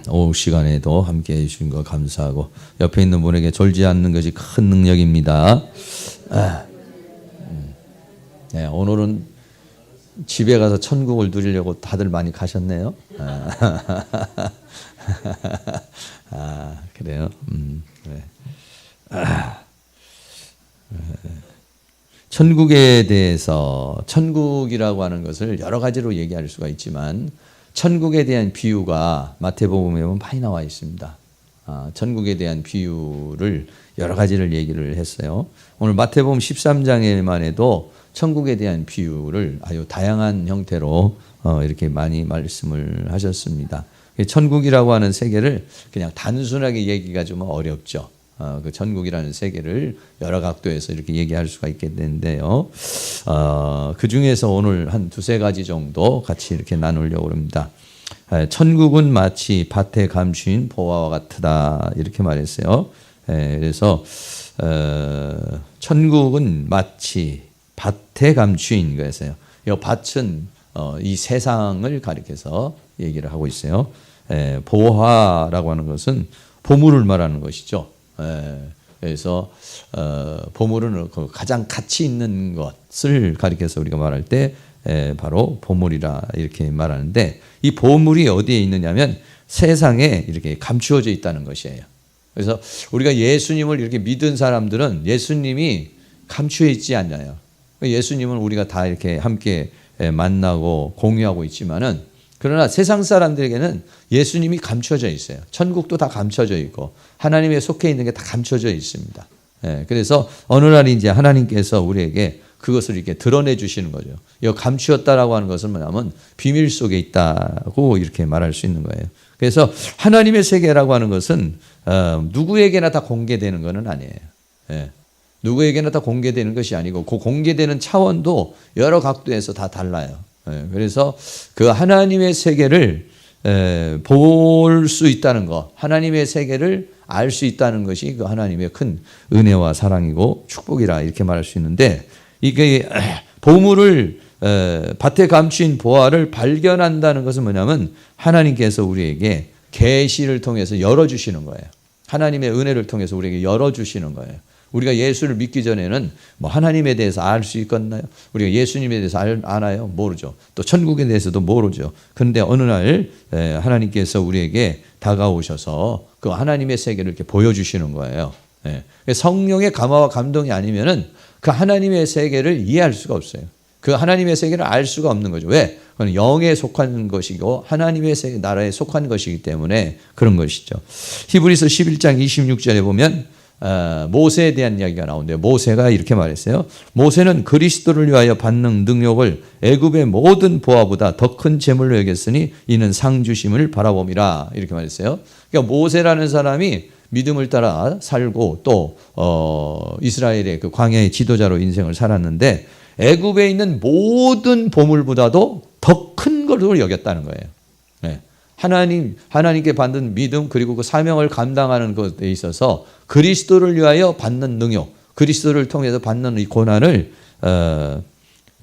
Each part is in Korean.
오후 시간에도 함께 해주신 거 감사하고 옆에 있는 분에게 졸지 않는 것이 큰 능력입니다. 네, 오늘은 집에 가서 천국을 누리려고 다들 많이 가셨네요. 그래요. 네. 천국에 대해서 천국이라고 하는 것을 여러 가지로 얘기할 수가 있지만 천국에 대한 비유가 마태복음에 보면 많이 나와 있습니다. 천국에 대한 비유를 여러 가지를 얘기를 했어요. 오늘 마태복음 13장에만 해도 천국에 대한 비유를 아주 다양한 형태로 이렇게 많이 말씀을 하셨습니다. 천국이라고 하는 세계를 그냥 단순하게 얘기가 좀 어렵죠. 그 천국이라는 세계를 여러 각도에서 이렇게 얘기할 수가 있겠는데요. 그 중에서 오늘 한 두세 가지 정도 같이 이렇게 나누려고 합니다. 천국은 마치 밭에 감추인 보화와 같으다 이렇게 말했어요. 그래서 천국은 마치 밭에 감추인 거였어요. 이 밭은 이 세상을 가리켜서 얘기를 하고 있어요. 보화라고 하는 것은 보물을 말하는 것이죠. 그래서 보물은 가장 가치 있는 것을 가리켜서 우리가 말할 때 바로 보물이라 이렇게 말하는데 이 보물이 어디에 있느냐면 세상에 이렇게 감추어져 있다는 것이에요. 그래서 우리가 예수님을 이렇게 믿은 사람들은 예수님이 감추어 있지 않나요? 예수님은 우리가 다 이렇게 함께 만나고 공유하고 있지만은 그러나 세상 사람들에게는 예수님이 감춰져 있어요. 천국도 다 감춰져 있고 하나님에 속해 있는 게 다 감춰져 있습니다. 그래서 어느 날 이제 하나님께서 우리에게 그것을 이렇게 드러내 주시는 거죠. 이 감추었다라고 하는 것은 뭐냐면 비밀 속에 있다고 이렇게 말할 수 있는 거예요. 그래서 하나님의 세계라고 하는 것은 누구에게나 다 공개되는 것은 아니에요. 누구에게나 다 공개되는 것이 아니고 그 공개되는 차원도 여러 각도에서 다 달라요. 그래서 그 하나님의 세계를 볼 수 있다는 것, 하나님의 세계를 알 수 있다는 것이 그 하나님의 큰 은혜와 사랑이고 축복이라 이렇게 말할 수 있는데 이게 보물을 밭에 감추인 보화를 발견한다는 것은 뭐냐면 하나님께서 우리에게 계시를 통해서 열어주시는 거예요. 하나님의 은혜를 통해서 우리에게 열어주시는 거예요. 우리가 예수를 믿기 전에는 뭐 하나님에 대해서 알 수 있겠나요? 우리가 예수님에 대해서 아나요? 모르죠. 또 천국에 대해서도 모르죠. 그런데 어느 날 하나님께서 우리에게 다가오셔서 그 하나님의 세계를 이렇게 보여주시는 거예요. 성령의 감화와 감동이 아니면은 그 하나님의 세계를 이해할 수가 없어요. 그 하나님의 세계를 알 수가 없는 거죠. 왜? 그건 영에 속한 것이고 하나님의 세계, 나라에 속한 것이기 때문에 그런 것이죠. 히브리서 11장 26절에 보면 모세에 대한 이야기가 나오는데 모세가 이렇게 말했어요. 모세는 그리스도를 위하여 받는 능력을 애굽의 모든 보화보다 더 큰 재물로 여겼으니 이는 상 주심을 바라봄이라 이렇게 말했어요. 그러니까 모세라는 사람이 믿음을 따라 살고 또 이스라엘의 그 광야의 지도자로 인생을 살았는데 애굽에 있는 모든 보물보다도 더 큰 것으로 여겼다는 거예요. 하나님께 받는 믿음 그리고 그 사명을 감당하는 것에 있어서 그리스도를 위하여 받는 능력, 그리스도를 통해서 받는 이 고난을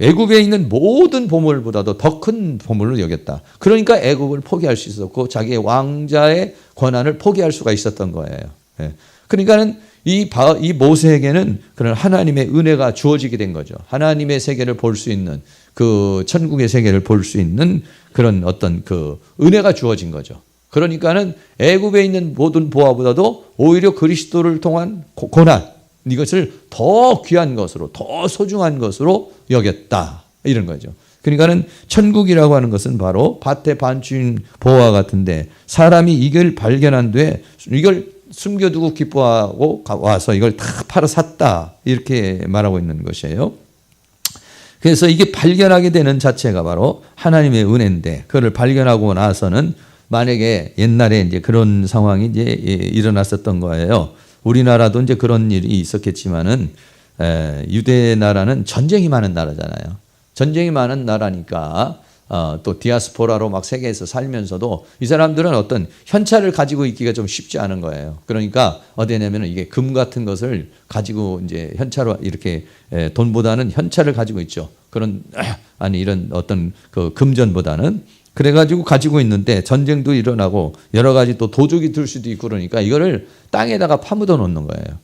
애굽에 있는 모든 보물보다도 더 큰 보물로 여겼다. 그러니까 애굽을 포기할 수 있었고 자기의 왕자의 권한을 포기할 수가 있었던 거예요. 그러니까는 이 모세에게는 그런 하나님의 은혜가 주어지게 된 거죠. 하나님의 세계를 볼 수 있는 그 천국의 세계를 볼 수 있는 그런 어떤 그 은혜가 주어진 거죠. 그러니까는 애굽에 있는 모든 보화보다도 오히려 그리스도를 통한 고난 이것을 더 귀한 것으로 더 소중한 것으로 여겼다 이런 거죠. 그러니까는 천국이라고 하는 것은 바로 밭에 반추인 보화 같은데 사람이 이걸 발견한 뒤에 이걸 숨겨두고 기뻐하고 와서 이걸 다 팔아 샀다 이렇게 말하고 있는 것이에요. 그래서 이게 발견하게 되는 자체가 바로 하나님의 은혜인데 그걸 발견하고 나서는 만약에 옛날에 이제 그런 상황이 이제 일어났었던 거예요. 우리나라도 이제 그런 일이 있었겠지만은 유대 나라는 전쟁이 많은 나라잖아요. 전쟁이 많은 나라니까 또 디아스포라로 막 세계에서 살면서도 이 사람들은 어떤 현찰을 가지고 있기가 좀 쉽지 않은 거예요. 그러니까 어디냐면은 이게 금 같은 것을 가지고 이제 현찰로 이렇게 돈보다는 현찰을 가지고 있죠. 이런 어떤 그 금전보다는 그래가지고 가지고 있는데 전쟁도 일어나고 여러 가지 또 도둑이 들 수도 있고 그러니까 이거를 땅에다가 파묻어 놓는 거예요.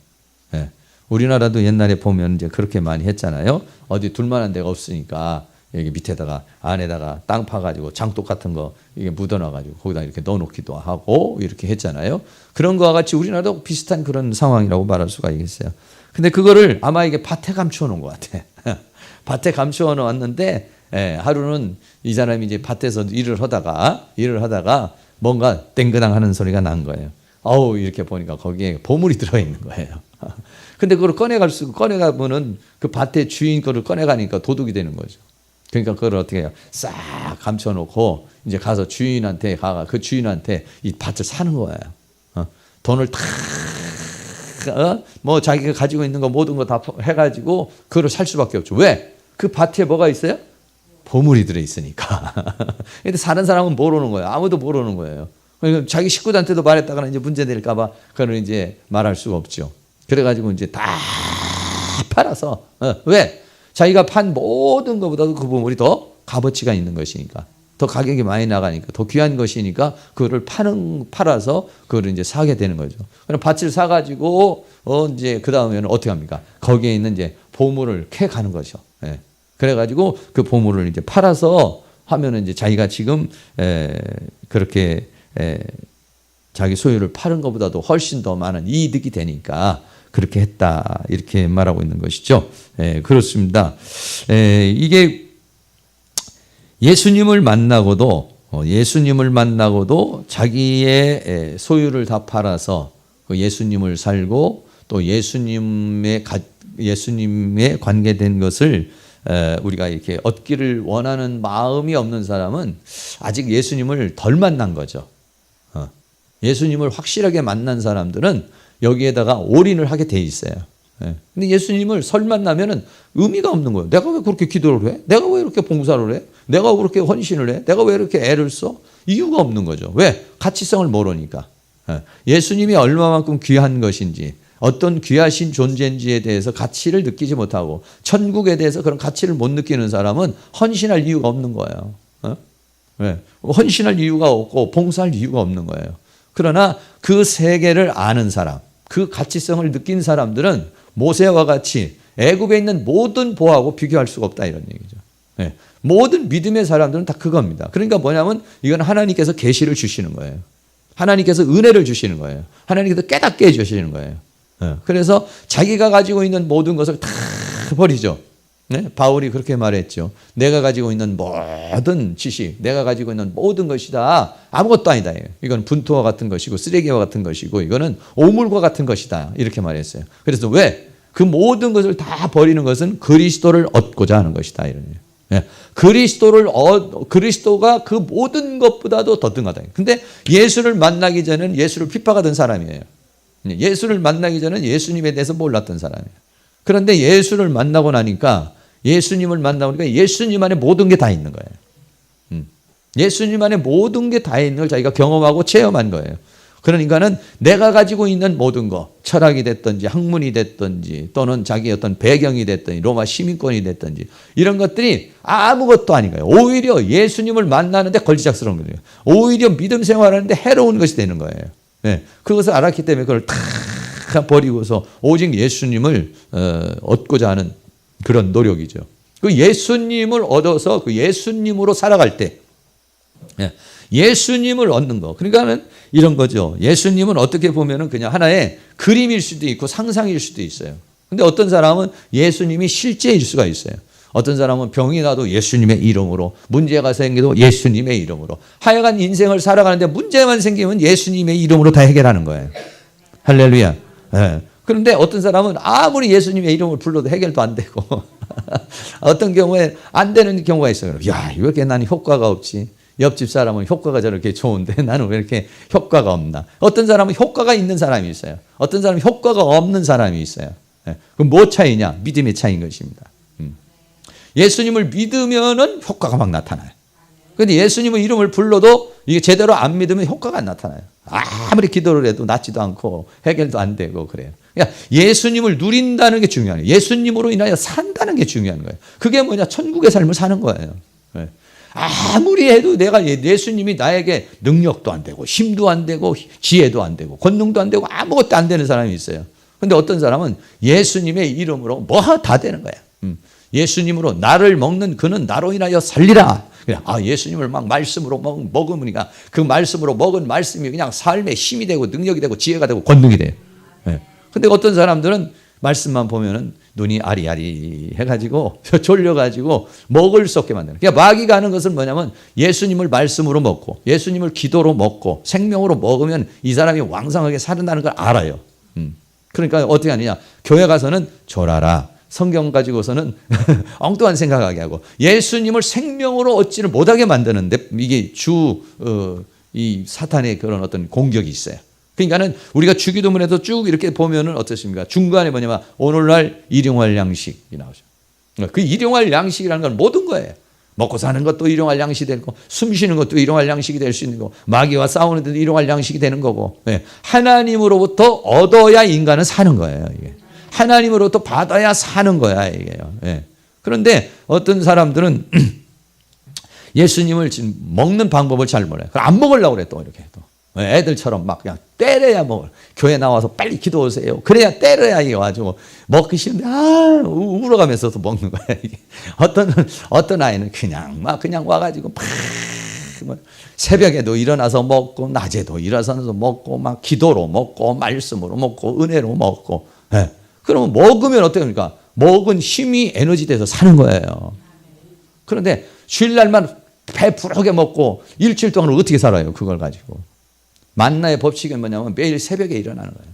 예. 우리나라도 옛날에 보면 이제 그렇게 많이 했잖아요. 어디 둘만한 데가 없으니까 여기 밑에다가 안에다가 땅 파가지고 장독 같은 거 이게 묻어놔가지고 거기다 이렇게 넣어놓기도 하고 이렇게 했잖아요. 그런 거와 같이 우리나라도 비슷한 그런 상황이라고 말할 수가 있겠어요. 근데 그거를 아마 이게 밭에 감추어 놓은 것 같아. 밭에 감추어 놓았는데 하루는 이 사람이 이제 밭에서 일을 하다가 뭔가 땡그당 하는 소리가 난 거예요. 어우, 이렇게 보니까 거기에 보물이 들어있는 거예요. 근데 그걸 꺼내가면은 그 밭의 주인 거를 꺼내가니까 도둑이 되는 거죠. 그러니까 그걸 어떻게 해요? 싹 감춰놓고 이제 가서 주인한테 그 주인한테 이 밭을 사는 거예요. 돈을 다 뭐 자기가 가지고 있는 거 모든 거 다 해가지고 그걸 살 수밖에 없죠. 왜? 그 밭에 뭐가 있어요? 보물이 들어있으니까. 근데 사는 사람은 모르는 거예요. 아무도 모르는 거예요. 그러니까 자기 식구들한테도 말했다가 이제 문제 될까봐 그걸 이제 말할 수가 없죠. 그래가지고 이제 다 팔아서 왜? 자기가 판 모든 것보다도 그 보물이 더 값어치가 있는 것이니까, 더 가격이 많이 나가니까, 더 귀한 것이니까 그거를 팔아서 그거를 이제 사게 되는 거죠. 그럼 밭을 사가지고 이제 그 다음에는 어떻게 합니까? 거기에 있는 이제 보물을 캐 가는 거죠. 예. 그래가지고 그 보물을 이제 팔아서 하면은 이제 자기가 지금 그렇게 자기 소유를 파는 것보다도 훨씬 더 많은 이득이 되니까 그렇게 했다, 이렇게 말하고 있는 것이죠. 그렇습니다. 이게 예수님을 만나고도 자기의 소유를 다 팔아서 그 예수님을 살고 또 예수님에 관계된 것을 우리가 이렇게 얻기를 원하는 마음이 없는 사람은 아직 예수님을 덜 만난 거죠. 예수님을 확실하게 만난 사람들은 여기에다가 올인을 하게 돼 있어요. 근데 예수님을 설 만나면은 의미가 없는 거예요. 내가 왜 그렇게 기도를 해? 내가 왜 이렇게 봉사를 해? 내가 왜 그렇게 헌신을 해? 내가 왜 이렇게 애를 써? 이유가 없는 거죠. 왜? 가치성을 모르니까. 예수님이 얼마만큼 귀한 것인지, 어떤 귀하신 존재인지에 대해서 가치를 느끼지 못하고 천국에 대해서 그런 가치를 못 느끼는 사람은 헌신할 이유가 없는 거예요. 왜? 헌신할 이유가 없고 봉사할 이유가 없는 거예요. 그러나 그 세계를 아는 사람, 그 가치성을 느낀 사람들은 모세와 같이 애굽에 있는 모든 보하고 비교할 수가 없다, 이런 얘기죠. 모든 믿음의 사람들은 다 그겁니다. 그러니까 뭐냐면 이건 하나님께서 계시를 주시는 거예요. 하나님께서 은혜를 주시는 거예요. 하나님께서 깨닫게 해주시는 거예요. 그래서 자기가 가지고 있는 모든 것을 다 버리죠. 바울이 그렇게 말했죠. 내가 가지고 있는 모든 지식, 내가 가지고 있는 모든 것이 다 아무것도 아니다. 이건 분토와 같은 것이고 쓰레기와 같은 것이고 이거는 오물과 같은 것이다, 이렇게 말했어요. 그래서 왜? 그 모든 것을 다 버리는 것은 그리스도를 얻고자 하는 것이다, 이런 얘기예요. 그리스도가 그 모든 것보다도 더 등하다. 근데 예수를 만나기 전에는 예수를 핍박하던 사람이에요. 예수를 만나기 전에는 예수님에 대해서 몰랐던 사람이에요. 그런데 예수를 만나고 나니까 예수님 안에 모든 게 다 있는 거예요. 예수님 안에 모든 게 다 있는 걸 자기가 경험하고 체험한 거예요. 그러니까는 내가 가지고 있는 모든 거, 철학이 됐든지 학문이 됐든지 또는 자기 어떤 배경이 됐든지 로마 시민권이 됐든지 이런 것들이 아무것도 아닌 거예요. 오히려 예수님을 만나는데 걸리작스러운 거예요. 오히려 믿음 생활하는데 해로운 것이 되는 거예요. 그것을 알았기 때문에 그걸 다 버리고서 오직 예수님을 얻고자 하는 그런 노력이죠. 그 예수님을 얻어서 그 예수님으로 살아갈 때 예수님을 얻는 거. 그러니까는 이런 거죠. 예수님은 어떻게 보면은 그냥 하나의 그림일 수도 있고 상상일 수도 있어요. 근데 어떤 사람은 예수님이 실제일 수가 있어요. 어떤 사람은 병이 나도 예수님의 이름으로, 문제가 생겨도 예수님의 이름으로, 하여간 인생을 살아가는데 문제만 생기면 예수님의 이름으로 다 해결하는 거예요. 할렐루야. 그런데 어떤 사람은 아무리 예수님의 이름을 불러도 해결도 안 되고 어떤 경우에 안 되는 경우가 있어요. 야, 왜 이렇게 나는 효과가 없지? 옆집 사람은 효과가 저렇게 좋은데 나는 왜 이렇게 효과가 없나? 어떤 사람은 효과가 있는 사람이 있어요. 어떤 사람은 효과가 없는 사람이 있어요. 그럼 뭐 차이냐? 믿음의 차이인 것입니다. 예수님을 믿으면은 효과가 막 나타나요. 그런데 예수님의 이름을 불러도 이게 제대로 안 믿으면 효과가 안 나타나요. 아무리 기도를 해도 낫지도 않고 해결도 안 되고 그래요. 그러니까 예수님을 누린다는 게 중요해요. 예수님으로 인하여 산다는 게 중요한 거예요. 그게 뭐냐? 천국의 삶을 사는 거예요. 아무리 해도 내가 예수님이 나에게 능력도 안 되고 힘도 안 되고 지혜도 안 되고 권능도 안 되고 아무것도 안 되는 사람이 있어요. 근데 어떤 사람은 예수님의 이름으로 뭐 다 되는 거야. 예수님으로 나를 먹는 그는 나로 인하여 살리라. 그냥 예수님을 막 말씀으로 먹으니까 그 말씀으로 먹은 말씀이 그냥 삶의 힘이 되고 능력이 되고 지혜가 되고 권능이 돼요. 근데 어떤 사람들은 말씀만 보면은 눈이 아리아리 해가지고 졸려가지고 먹을 수 없게 만드는. 그러니까 마귀가 하는 것은 뭐냐면 예수님을 말씀으로 먹고 예수님을 기도로 먹고 생명으로 먹으면 이 사람이 왕성하게 살아나는 걸 알아요. 그러니까 어떻게 하느냐. 교회 가서는 졸아라. 성경 가지고서는 엉뚱한 생각하게 하고 예수님을 생명으로 얻지를 못하게 만드는데 이게 이 사탄의 그런 어떤 공격이 있어요. 그러니까는 우리가 주기도문에도 쭉 이렇게 보면은 어떻습니까? 중간에 뭐냐면 오늘날 일용할 양식이 나오죠. 그 일용할 양식이라는 건 모든 거예요. 먹고 사는 것도 일용할 양식이 되고 숨 쉬는 것도 일용할 양식이 될 수 있는 거고 마귀와 싸우는 데도 일용할 양식이 되는 거고 하나님으로부터 얻어야 인간은 사는 거예요. 이게. 하나님으로부터 받아야 사는 거야 이게요. 그런데 어떤 사람들은 예수님을 지금 먹는 방법을 잘 몰라요. 안 먹으려고 그래 또 이렇게 또. 애들처럼 막 그냥 때려야 먹을. 교회 나와서 빨리 기도 오세요. 그래야 때려야 이거 가지고 먹기 싫은데 울어가면서도 먹는 거야 이게. 어떤 아이는 그냥 와가지고 막 새벽에도 일어나서 먹고 낮에도 일어나서 먹고 막 기도로 먹고 말씀으로 먹고 은혜로 먹고. 그러면 먹으면 어떡합니까? 먹은 힘이 에너지 돼서 사는 거예요. 그런데 주일날만 배부르게 먹고 일주일 동안 어떻게 살아요? 그걸 가지고. 만나의 법칙은 뭐냐면 매일 새벽에 일어나는 거예요.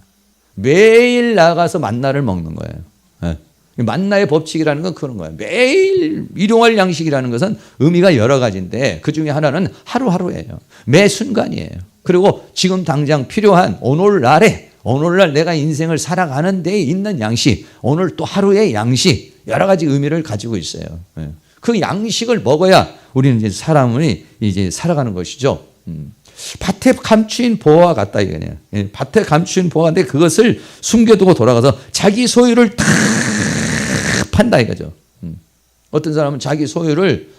매일 나가서 만나를 먹는 거예요. 만나의 법칙이라는 건 그런 거예요. 매일 일용할 양식이라는 것은 의미가 여러 가지인데 그 중에 하나는 하루하루예요. 매 순간이에요. 그리고 지금 당장 필요한 오늘날 내가 인생을 살아가는 데에 있는 양식, 오늘 또 하루의 양식, 여러 가지 의미를 가지고 있어요. 그 양식을 먹어야 우리는 이제 사람이 이제 살아가는 것이죠. 밭에 감추인 보화와 같다 이거네요. 밭에 감추인 보화인데 그것을 숨겨두고 돌아가서 자기 소유를 다 판다 이거죠. 어떤 사람은 자기 소유를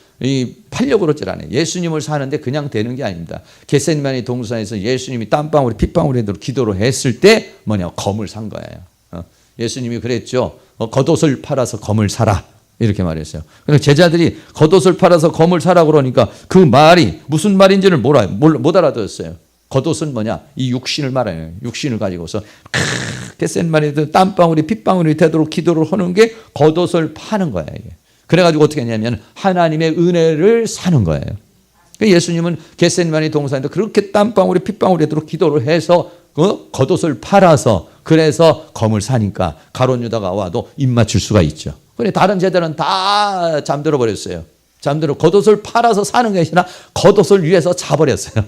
팔려고 그러질 않아요. 예수님을 사는데 그냥 되는 게 아닙니다. 겟세마네 동산에서 예수님이 땀방울이 핏방울이 기도로 했을 때 검을 산 거예요. 예수님이 그랬죠. 겉옷을 팔아서 검을 사라. 이렇게 말했어요. 그래서 제자들이 겉옷을 팔아서 검을 사라 그러니까 그 말이 무슨 말인지를 못 알아들었어요. 겉옷은 이 육신을 말해요. 육신을 가지고서 겟세마네 땀방울이 핏방울이 되도록 기도를 하는 게 겉옷을 파는 거예요. 이게. 그래가지고 어떻게 했냐면 하나님의 은혜를 사는 거예요. 예수님은 겟세마네 동산에서 그렇게 땀방울이 핏방울이 되도록 기도를 해서 겉옷을 팔아서 그래서 검을 사니까 가룟 유다가 와도 입 맞출 수가 있죠. 그런데 다른 제자들은 다 잠들어 버렸어요. 겉옷을 팔아서 사는 게 아니라 겉옷을 위해서 자버렸어요.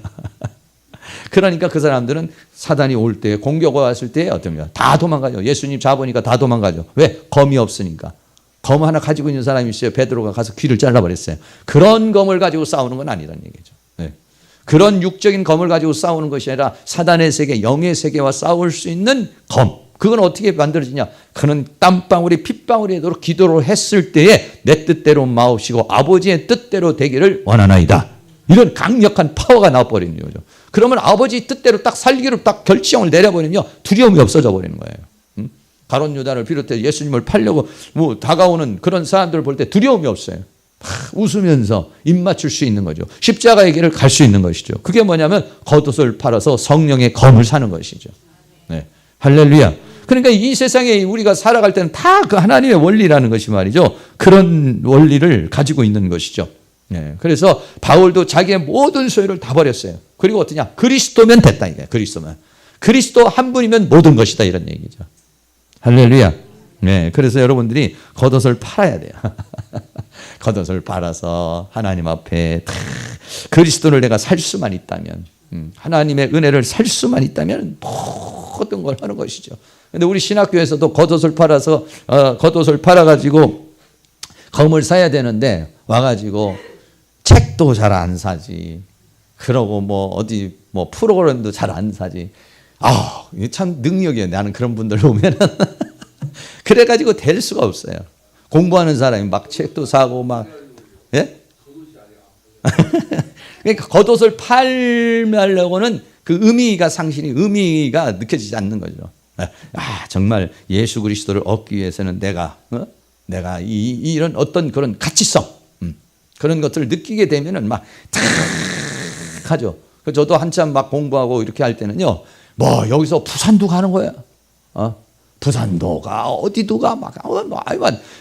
그러니까 그 사람들은 사단이 올 때 공격가 왔을 때 어떻습니까? 다 도망가죠. 예수님 잡으니까 다 도망가죠. 왜? 검이 없으니까. 검 하나 가지고 있는 사람이 있어요. 베드로가 가서 귀를 잘라버렸어요. 그런 검을 가지고 싸우는 건 아니라는 얘기죠. 그런 육적인 검을 가지고 싸우는 것이 아니라 사단의 세계, 영의 세계와 싸울 수 있는 검. 그건 어떻게 만들어지냐? 그는 땀방울이 핏방울이 되도록 기도를 했을 때에 내 뜻대로 마옵시고 아버지의 뜻대로 되기를 원하나이다. 이런 강력한 파워가 나와버리는 거죠. 그러면 아버지 뜻대로 딱 살기로 딱 결정을 내려버리면요. 두려움이 없어져 버리는 거예요. 가룟 유다를 비롯해 예수님을 팔려고 다가오는 그런 사람들을 볼 때 두려움이 없어요. 웃으면서 입 맞출 수 있는 거죠. 십자가의 길을 갈 수 있는 것이죠. 그게 뭐냐면 겉옷을 팔아서 성령의 검을 사는 것이죠. 할렐루야. 그러니까 이 세상에 우리가 살아갈 때는 다 그 하나님의 원리라는 것이 말이죠. 그런 원리를 가지고 있는 것이죠. 그래서 바울도 자기의 모든 소유를 다 버렸어요. 그리고 어떠냐? 그리스도면 됐다 이게. 그리스도 한 분이면 모든 것이다 이런 얘기죠. 할렐루야. 그래서 여러분들이 겉옷을 팔아야 돼요. 겉옷을 팔아서 하나님 앞에 그리스도를 내가 살 수만 있다면, 하나님의 은혜를 살 수만 있다면 모든 걸 하는 것이죠. 근데 우리 신학교에서도 겉옷을 팔아가지고 검을 사야 되는데 와가지고 책도 잘 안 사지. 그러고 어디 프로그램도 잘 안 사지. 이게 참 능력이에요. 나는 그런 분들 보면은. 그래가지고 될 수가 없어요. 공부하는 사람이 막 책도 사고 예? 그러니까 겉옷을 팔려고는 그 의미가 느껴지지 않는 거죠. 정말 예수 그리스도를 얻기 위해서는 내가 이런 어떤 그런 가치성, 그런 것들을 느끼게 되면은 막 탁 하죠. 저도 한참 막 공부하고 이렇게 할 때는요, 뭐 여기서 부산도 가는 거야. 부산도 가, 어디도 가,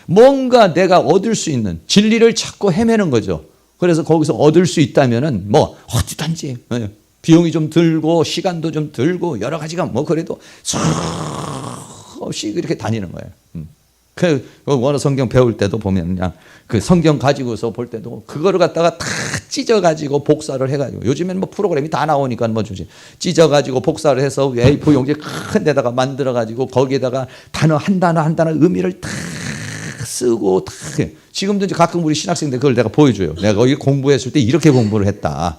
뭔가 내가 얻을 수 있는 진리를 찾고 헤매는 거죠. 그래서 거기서 얻을 수 있다면은 뭐 어디든지 비용이 좀 들고 시간도 좀 들고 여러 가지가 뭐 그래도 수없이 이렇게 다니는 거예요. 그 원어 성경 배울 때도 보면 그냥 그 성경 가지고서 볼 때도 그거를 갖다가 다 찢어가지고 복사를 해가지고, 요즘엔 뭐 프로그램이 다 나오니까 뭐 주지, 찢어가지고 복사를 해서 A4 용지 큰 데다가 만들어가지고 거기에다가 단어 한 단어 의미를 다 쓰고 다 해. 지금도 이제 가끔 우리 신학생들 그걸 내가 보여줘요. 내가 거기 공부했을 때 이렇게 공부를 했다.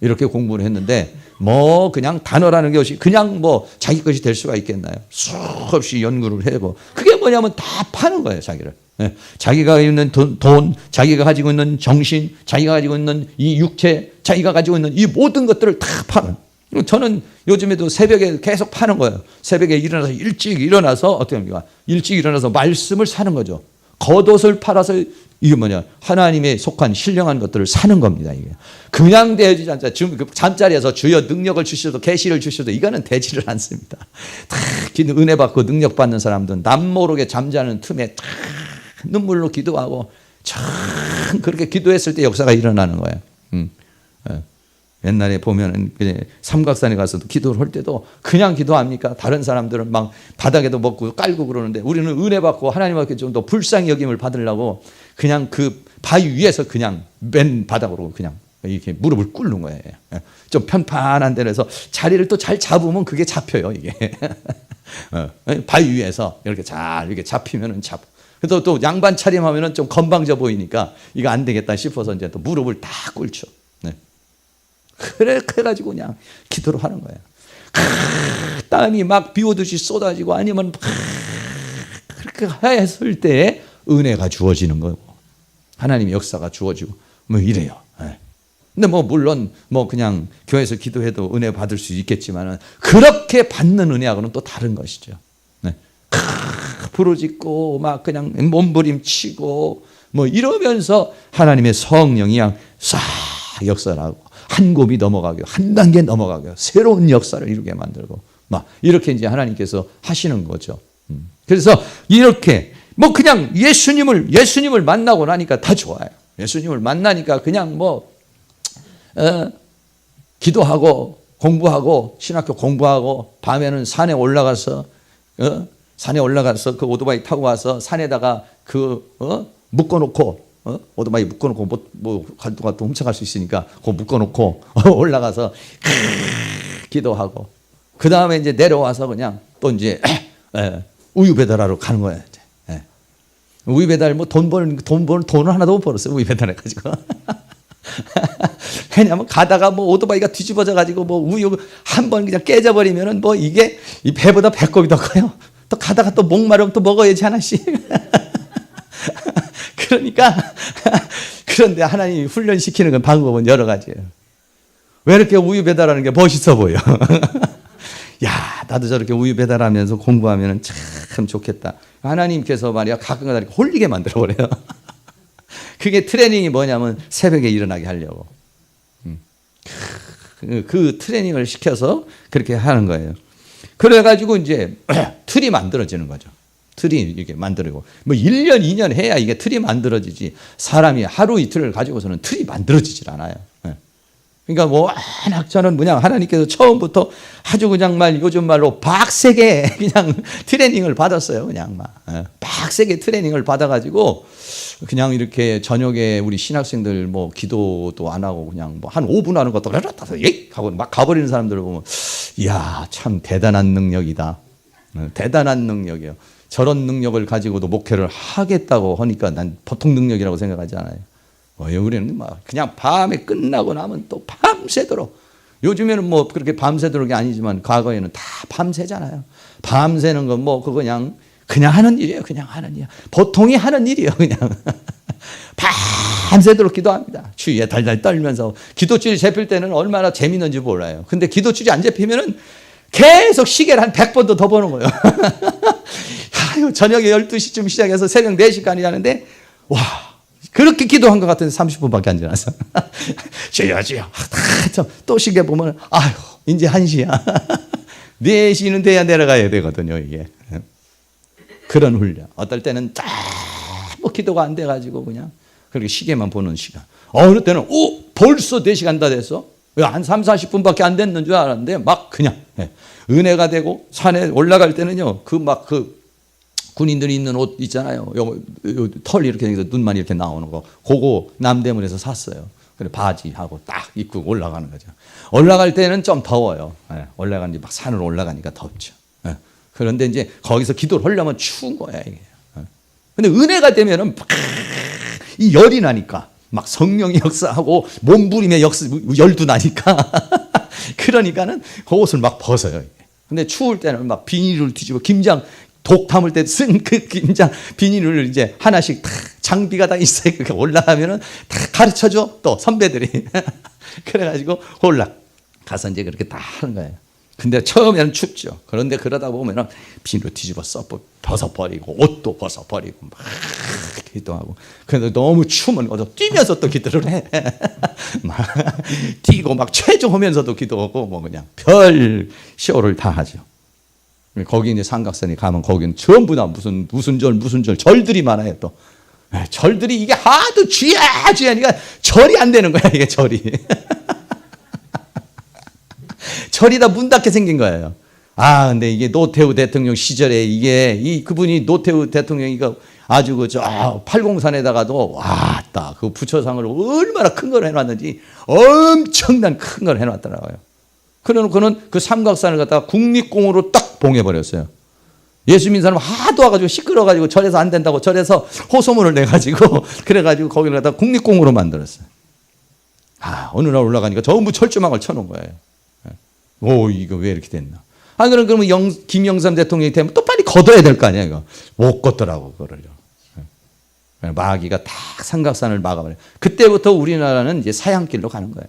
이렇게 공부를 했는데 뭐 그냥 단어라는 것이 그냥 뭐 자기 것이 될 수가 있겠나요? 수없이 연구를 해고, 그게 뭐냐면 다 파는 거예요, 자기를. 자기가 있는 돈, 자기가 가지고 있는 정신, 자기가 가지고 있는 이 육체, 자기가 가지고 있는 이 모든 것들을 다 파는. 저는 요즘에도 새벽에 계속 파는 거예요. 새벽에 일어나서 일찍 일어나서 어떻게 합니까? 일찍 일어나서 말씀을 사는 거죠. 겉옷을 팔아서 이게 뭐냐? 하나님의 속한 신령한 것들을 사는 겁니다. 이게 그냥 되지 않죠. 지금 잠자리에서 주여 능력을 주셔도 계시를 주셔도 이거는 되지를 않습니다. 특히 은혜 받고 능력 받는 사람들은 남모르게 잠자는 틈에 탁 눈물로 기도하고 참 그렇게 기도했을 때 역사가 일어나는 거예요. 옛날에 보면은 삼각산에 가서도 기도를 할 때도 그냥 기도합니까? 다른 사람들은 막 바닥에도 먹고 깔고 그러는데 우리는 은혜 받고 하나님 앞에 좀 더 불쌍히 여김을 받으려고 그냥 그 바위 위에서 그냥 맨 바닥으로 그냥 이렇게 무릎을 꿇는 거예요. 좀 편판한 데에서 자리를 또 잘 잡으면 그게 잡혀요, 이게. 바위 위에서 이렇게 잘 이렇게 잡히면은 그래서 또 양반 차림하면은 좀 건방져 보이니까 이거 안 되겠다 싶어서 이제 또 무릎을 다 꿇죠. 그래 가지고 그냥 기도를 하는 거예요. 땀이 막 비 오듯이 쏟아지고 아니면 그렇게 했을 때 은혜가 주어지는 거고 하나님의 역사가 주어지고 뭐 이래요. 근데 뭐 물론 뭐 그냥 교회에서 기도해도 은혜 받을 수 있겠지만은 그렇게 받는 은혜하고는 또 다른 것이죠. 부르짖고 막 그냥 몸부림치고 뭐 이러면서 하나님의 성령이 그냥 싹 역사하고 한 곱이 넘어가게, 한 단계 넘어가게, 새로운 역사를 이루게 만들고, 막 이렇게 이제 하나님께서 하시는 거죠. 그래서 이렇게 뭐 그냥 예수님을 만나고 나니까 다 좋아요. 예수님을 만나니까 그냥 뭐 기도하고 공부하고 신학교 공부하고 밤에는 산에 올라가서 그 오토바이 타고 와서 산에다가 묶어놓고. 오토바이 묶어놓고 뭐 갈등가 또 훔쳐갈 수 있으니까 그거 묶어놓고 올라가서 기도하고 그 다음에 이제 내려와서 그냥 또 이제 우유 배달하러 가는 거예요. 우유 배달 뭐 돈을 하나도 못 벌었어요. 우유 배달해가지고. 왜냐면 가다가 뭐 오토바이가 뒤집어져 가지고 뭐 우유 한 번 그냥 깨져버리면은 뭐 이게 이 배보다 배꼽이 더 커요. 또 가다가 또 목마르면 또 먹어야지 하나씩. 그러니까 그런데 하나님이 훈련시키는 건 방법은 여러 가지예요. 왜 이렇게 우유 배달하는 게 멋있어 보여? 야, 나도 저렇게 우유 배달하면서 공부하면 참 좋겠다. 하나님께서 말이야 가끔가다 이렇게 홀리게 만들어버려요. 그게 트레이닝이 뭐냐면 새벽에 일어나게 하려고. 그 트레이닝을 시켜서 그렇게 하는 거예요. 그래가지고 이제 틀이 만들어지는 거죠. 틀이 이렇게 만들고 뭐 1년 2년 해야 이게 틀이 만들어지지 사람이 하루 이틀을 가지고서는 틀이 만들어지질 않아요. 그러니까 워낙 저는 그냥 하나님께서 처음부터 아주 그냥 요즘 말로 박세게 그냥 트레이닝을 받았어요. 그냥 막 박세게 트레이닝을 받아가지고 그냥 이렇게 저녁에 우리 신학생들 뭐 기도도 안 하고 그냥 뭐 한 5분 하는 것도 하고 막 가버리는 사람들을 보면 이야 참 대단한 능력이다. 대단한 능력이에요. 저런 능력을 가지고도 목회를 하겠다고 하니까 난 보통 능력이라고 생각하지 않아요. 우리는 막 그냥 밤에 끝나고 나면 또 밤새도록, 요즘에는 뭐 그렇게 밤새도록이 아니지만 과거에는 다 밤새잖아요. 밤새는 건 뭐 그거 그냥 하는 일이에요. 그냥 하는 일. 보통이 하는 일이에요. 그냥 밤새도록 기도합니다. 추위에 달달 떨면서. 기도줄이 잡힐 때는 얼마나 재밌는지 몰라요. 근데 기도줄이 안 잡히면은 계속 시계를 한 100번도 더 보는 거예요. 아유, 저녁에 12시쯤 시작해서 새벽 4시까지 하는데, 와, 그렇게 기도한 것 같은데 30분밖에 안 지났어. 주여, 주여. 또 시계 보면, 아유, 이제 1시야. 4시는 돼야 내려가야 되거든요, 이게. 그런 훈련. 어떨 때는 뭐 기도가 안 돼가지고 그냥 그렇게 시계만 보는 시간. 어느 때는 벌써 4시간 다 됐어. 한 3, 40분밖에 안 됐는 줄 알았는데 막 그냥 은혜가 되고 산에 올라갈 때는요. 그 군인들이 입는 옷 있잖아요. 요 털 이렇게 생겨서 눈만 이렇게 나오는 거. 그거 남대문에서 샀어요. 그래 바지하고 딱 입고 올라가는 거죠. 올라갈 때는 좀 더워요. 올라가니 막 산으로 올라가니까 덥죠. 그런데 이제 거기서 기도를 하려면 추운 거야 이게. 근데 은혜가 되면은 이 열이 나니까 막 성령이 역사하고 몸부림의 열도 나니까 그러니까는 그 옷을 막 벗어요. 근데 추울 때는 막 비닐을 뒤집어 김장 독 담을 때 쓴 그 김장 비닐을 이제 하나씩 다 장비가 다 있어요. 그렇게 올라가면은 다 가르쳐줘 또 선배들이. 그래가지고 올라가서 이제 그렇게 다 하는 거예요. 근데 처음에는 춥죠. 그런데 그러다 보면은 비닐을 뒤집어 벗어버리고 옷도 벗어버리고 막 기도하고. 그런데 너무 추우면 뛰면서 또 기도를 해. 막 뛰고 막 체조하면서도 기도하고 뭐 그냥 별 쇼를 다 하죠. 거기 이제 삼각산에 가면 거기는 전부 다 무슨 절 절들이 많아요 또. 절들이 이게 하도 쥐야니까 절이 안 되는 거야 이게 절이. 절이 다 문 닫게 생긴 거예요. 근데 이게 노태우 대통령 시절에 그분이 노태우 대통령이가 아주 팔공산에다가도 왔다. 그 부처상을 얼마나 큰 걸 해놨는지 엄청난 큰 걸 해놨더라고요. 그러고는 그 삼각산을 갖다가 국립공원으로 딱 봉해버렸어요. 예수 믿는 사람 하도 와가지고 시끄러워가지고 절에서 안 된다고 절에서 호소문을 내가지고 그래가지고 거기를 갖다가 국립공원으로 만들었어요. 어느 날 올라가니까 전부 철조망을 쳐놓은 거예요. 이거 왜 이렇게 됐나? 그러면 김영삼 대통령이 되면 또 빨리 걷어야 될 거 아니야, 이거. 못 걷더라고, 그거를요. 마귀가 다 삼각산을 막아버려요. 그때부터 우리나라는 이제 사양길로 가는 거예요.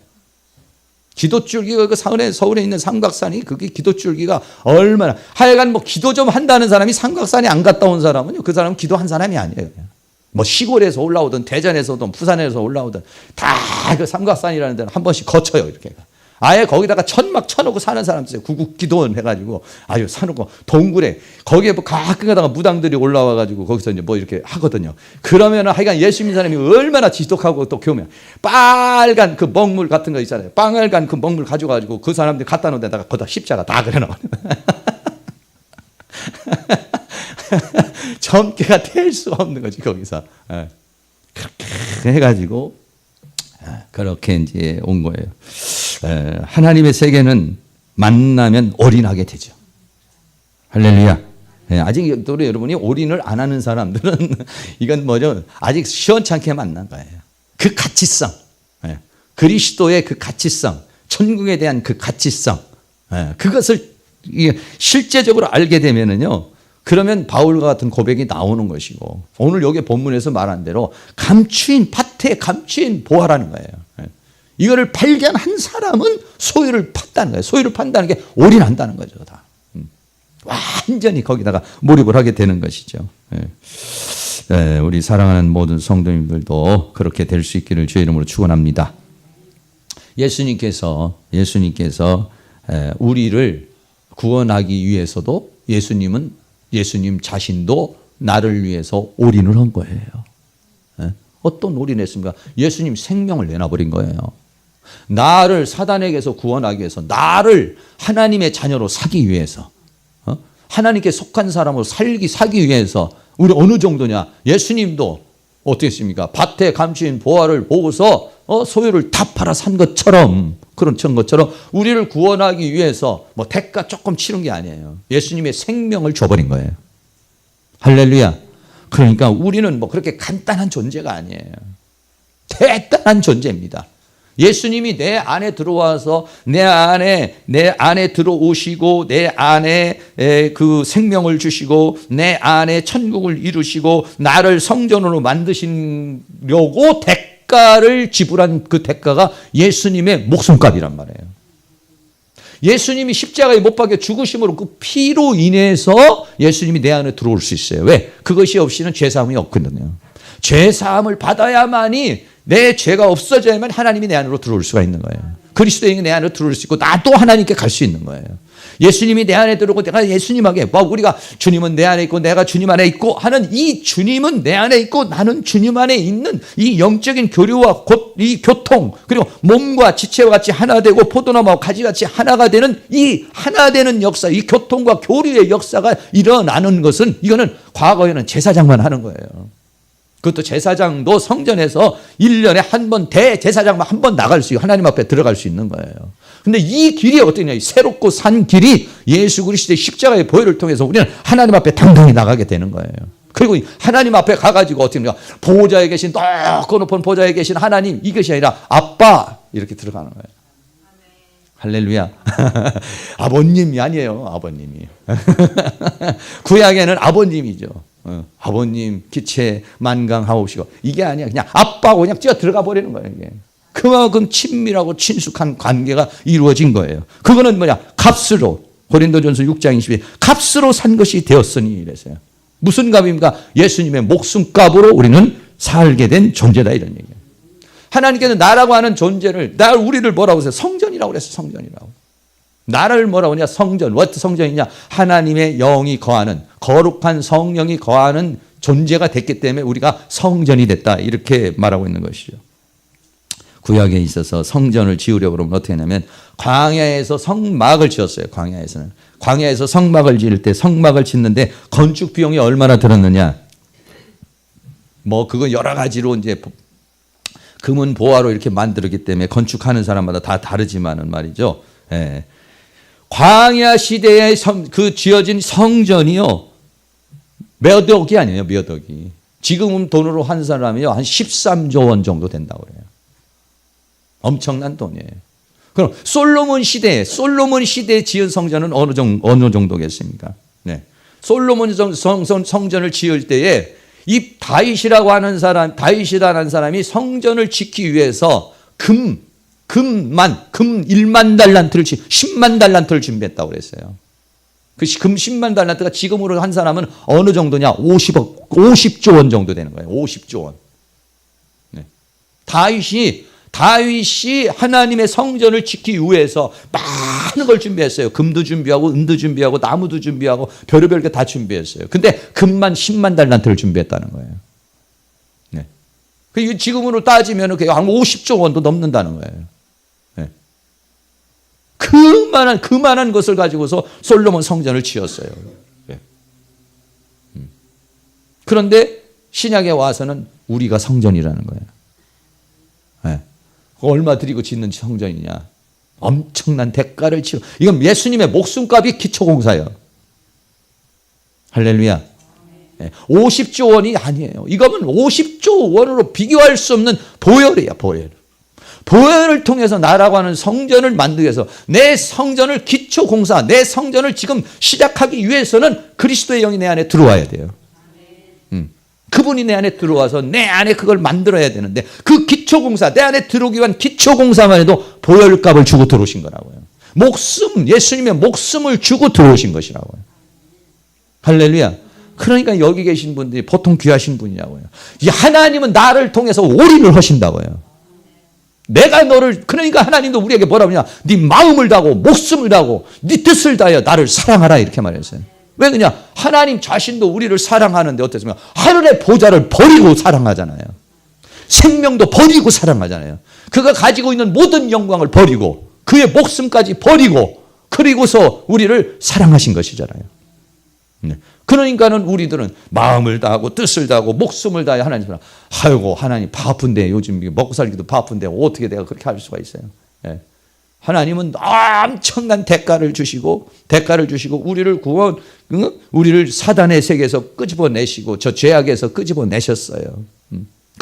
기도줄기가 그 서울에 있는 삼각산이 그게 기도줄기가 얼마나 하여간 뭐 기도 좀 한다는 사람이 삼각산에 안 갔다 온 사람은요, 그 사람은 기도한 사람이 아니에요. 그냥. 뭐 시골에서 올라오든 대전에서 오든 부산에서 올라오든 다 그 삼각산이라는 데는 한 번씩 거쳐요, 이렇게. 아예 거기다가 천막 쳐놓고 사는 사람 있어요. 구국기도원 해가지고 아주 사놓고 동굴에 거기에 뭐 가끔 가다가 무당들이 올라와가지고 거기서 이제 뭐 이렇게 하거든요. 그러면은 하여간 예수 믿는 사람이 얼마나 지독하고 또 교면 빨간 그 먹물 같은 거 있잖아요. 빨간 그 먹물 가져가지고 그 사람들이 갖다 놓은 데다가 거기다 십자가 다 그려놔요. 점괘가 될 수가 없는 거지 거기서. 그렇게 해가지고 그렇게 이제 온 거예요. 하나님의 세계는 만나면 올인하게 되죠. 할렐루야. 아직 또 여러분이 올인을 안 하는 사람들은 이건 뭐죠? 아직 시원찮게 만난 거예요. 그 가치성, 그리스도의 그 가치성, 천국에 대한 그 가치성, 그것을 실제적으로 알게 되면은요. 그러면 바울과 같은 고백이 나오는 것이고 오늘 여기 본문에서 말한 대로 감추인 밭에 감추인 보화라는 거예요. 이거를 발견한 사람은 소유를 판다는 거예요. 소유를 판다는 게 올인한다는 거죠. 다. 완전히 거기다가 몰입을 하게 되는 것이죠. 우리 사랑하는 모든 성도님들도 그렇게 될 수 있기를 주의 이름으로 축원합니다. 예수님께서 우리를 구원하기 위해서도 예수님 자신도 나를 위해서 올인을 한 거예요. 어떤 올인했습니까? 예수님 생명을 내놔버린 거예요. 나를 사단에게서 구원하기 위해서, 나를 하나님의 자녀로 사기 위해서, 하나님께 속한 사람으로 사기 위해서, 우리 어느 정도냐? 예수님도 어떻게 했습니까? 밭에 감추인 보화를 보고서 소유를 다 팔아 산 것처럼, 그런 것처럼 우리를 구원하기 위해서 뭐 대가 조금 치른 게 아니에요. 예수님의 생명을 줘버린 거예요. 할렐루야. 그러니까 우리는 뭐 그렇게 간단한 존재가 아니에요. 대단한 존재입니다. 예수님이 내 안에 들어와서 내 안에 들어오시고 내 안에 그 생명을 주시고 내 안에 천국을 이루시고 나를 성전으로 만드시려고 대가를 지불한 그 대가가 예수님의 목숨값이란 말이에요. 예수님이 십자가에 못 박혀 죽으심으로 그 피로 인해서 예수님이 내 안에 들어올 수 있어요. 왜? 그것이 없이는 죄사함이 없거든요. 죄사함을 받아야만이 내 죄가 없어져야만 하나님이 내 안으로 들어올 수가 있는 거예요. 그리스도인이 내 안으로 들어올 수 있고 나도 하나님께 갈 수 있는 거예요. 예수님이 내 안에 들어오고 내가 예수님에게 우리가 주님은 내 안에 있고 내가 주님 안에 있고 하는 이 주님은 내 안에 있고 나는 주님 안에 있는 이 영적인 교류와 곧 이 교통 그리고 몸과 지체와 같이 하나 되고 포도나무와 가지같이 하나가 되는 이 하나 되는 역사 이 교통과 교류의 역사가 일어나는 것은 이거는 과거에는 제사장만 하는 거예요. 그것도 제사장도 성전에서 1년에 한 번 대제사장만 한 번 나갈 수 있고 하나님 앞에 들어갈 수 있는 거예요. 근데 이 길이 어떠냐? 새롭고 산 길이 예수 그리스도의 십자가의 보혈을 통해서 우리는 하나님 앞에 당당히 나가게 되는 거예요. 그리고 하나님 앞에 가가지고 어떻게 하냐? 보좌에 계신 높고 높은 보좌에 계신 하나님 이것이 아니라 아빠 이렇게 들어가는 거예요. 할렐루야. 아버님이 아니에요. 아버님이. 구약에는 아버님이죠. 아버님 기체 만강하옵시고 이게 아니야. 그냥 아빠고 그냥 뛰어 들어가 버리는 거예요. 이게. 그만큼 친밀하고 친숙한 관계가 이루어진 거예요. 그거는 뭐냐? 값으로 고린도전서 6장 20에 값으로 산 것이 되었으니 이랬어요. 무슨 값입니까? 예수님의 목숨값으로 우리는 살게 된 존재다 이런 얘기예요. 하나님께서 나라고 하는 존재를 우리를 뭐라고 했어요? 성전이라고 그랬어요. 성전이라고. 나를 뭐라고 하냐? 성전. what 성전이냐? 하나님의 영이 거하는 거룩한 성령이 거하는 존재가 됐기 때문에 우리가 성전이 됐다 이렇게 말하고 있는 것이죠. 구약에 있어서 성전을 지으려고 그러면 어떻게 하냐면 광야에서 성막을 지었어요. 광야에서 성막을 지을 때 성막을 짓는데 건축 비용이 얼마나 들었느냐? 그건 여러 가지로 이제 금은 보화로 이렇게 만들었기 때문에 건축하는 사람마다 다 다르지만은 말이죠. 예. 광야 시대에 그 지어진 성전이요. 몇 억이 아니에요. 몇 억이. 지금 돈으로 한 사람이요. 한 13조 원 정도 된다고 그래요. 엄청난 돈이에요. 그럼 솔로몬 시대에 지은 성전은 어느 정도겠습니까? 네. 솔로몬 성전을 지을 때에 이 다윗이라는 사람이 성전을 짓기 위해서 금 1만 달란트를 10만 달란트를 준비했다고 그랬어요. 그 금 10만 달란트가 지금으로 한 사람은 어느 정도냐? 50조 원 정도 되는 거예요. 50조 원. 네. 다윗이 하나님의 성전을 짓기 위해서 많은 걸 준비했어요. 금도 준비하고 은도 준비하고 나무도 준비하고 별의별 게 다 준비했어요. 근데 금만 10만 달란트를 준비했다는 거예요. 네. 그 지금으로 따지면 한 50조 원도 넘는다는 거예요. 네. 그만한 것을 가지고서 솔로몬 성전을 지었어요. 네. 그런데 신약에 와서는 우리가 성전이라는 거예요. 네. 얼마 드리고 짓는 성전이냐? 엄청난 대가를 치르고 이건 예수님의 목숨값이 기초공사예요. 할렐루야. 50조 원이 아니에요. 이거는 50조 원으로 비교할 수 없는 보혈이에요. 보혈을 통해서 나라고 하는 성전을 만들기 위해서 내 성전을 기초공사, 내 성전을 지금 시작하기 위해서는 그리스도의 영이 내 안에 들어와야 돼요. 그분이 내 안에 들어와서 내 안에 그걸 만들어야 되는데 그 기초공사, 내 안에 들어오기 위한 기초공사만 해도 보혈값을 주고 들어오신 거라고요. 예수님의 목숨을 주고 들어오신 것이라고요. 할렐루야. 그러니까 여기 계신 분들이 보통 귀하신 분이라고요. 하나님은 나를 통해서 올인을 하신다고요. 그러니까 하나님도 우리에게 뭐라고 하냐? 네 마음을 다하고 목숨을 다하고 네 뜻을 다하여 나를 사랑하라 이렇게 말했어요. 왜 그러냐? 하나님 자신도 우리를 사랑하는데 어떻습니까? 하늘의 보좌를 버리고 사랑하잖아요. 생명도 버리고 사랑하잖아요. 그가 가지고 있는 모든 영광을 버리고 그의 목숨까지 버리고 그리고서 우리를 사랑하신 것이잖아요. 그러니까는 우리들은 마음을 다하고 뜻을 다하고 목숨을 다해 하나님을 아이고 하나님 바쁜데 요즘 먹고 살기도 바쁜데 어떻게 내가 그렇게 할 수가 있어요. 하나님은 엄청난 대가를 주시고 우리를 사단의 세계에서 끄집어내시고 저 죄악에서 끄집어내셨어요.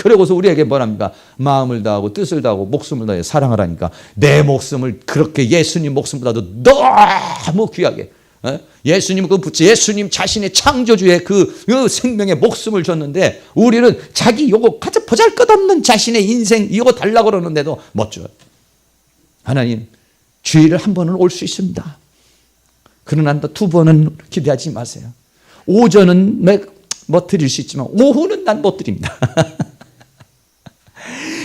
그러고서 우리에게 뭐랍니까? 마음을 다하고 뜻을 다하고 목숨을 다해 사랑을 하니까 내 목숨을 그렇게 예수님 목숨보다도 너무 귀하게 예수님 예수님 자신의 창조주의 그 생명의 목숨을 줬는데 우리는 자기 요거 가장 보잘것없는 자신의 인생 이거 달라고 그러는데도 못 줘요. 하나님 주일을 한 번은 올 수 있습니다. 그러나 두 번은 기대하지 마세요. 오전은 뭐 드릴 수 있지만 오후는 난 못 드립니다.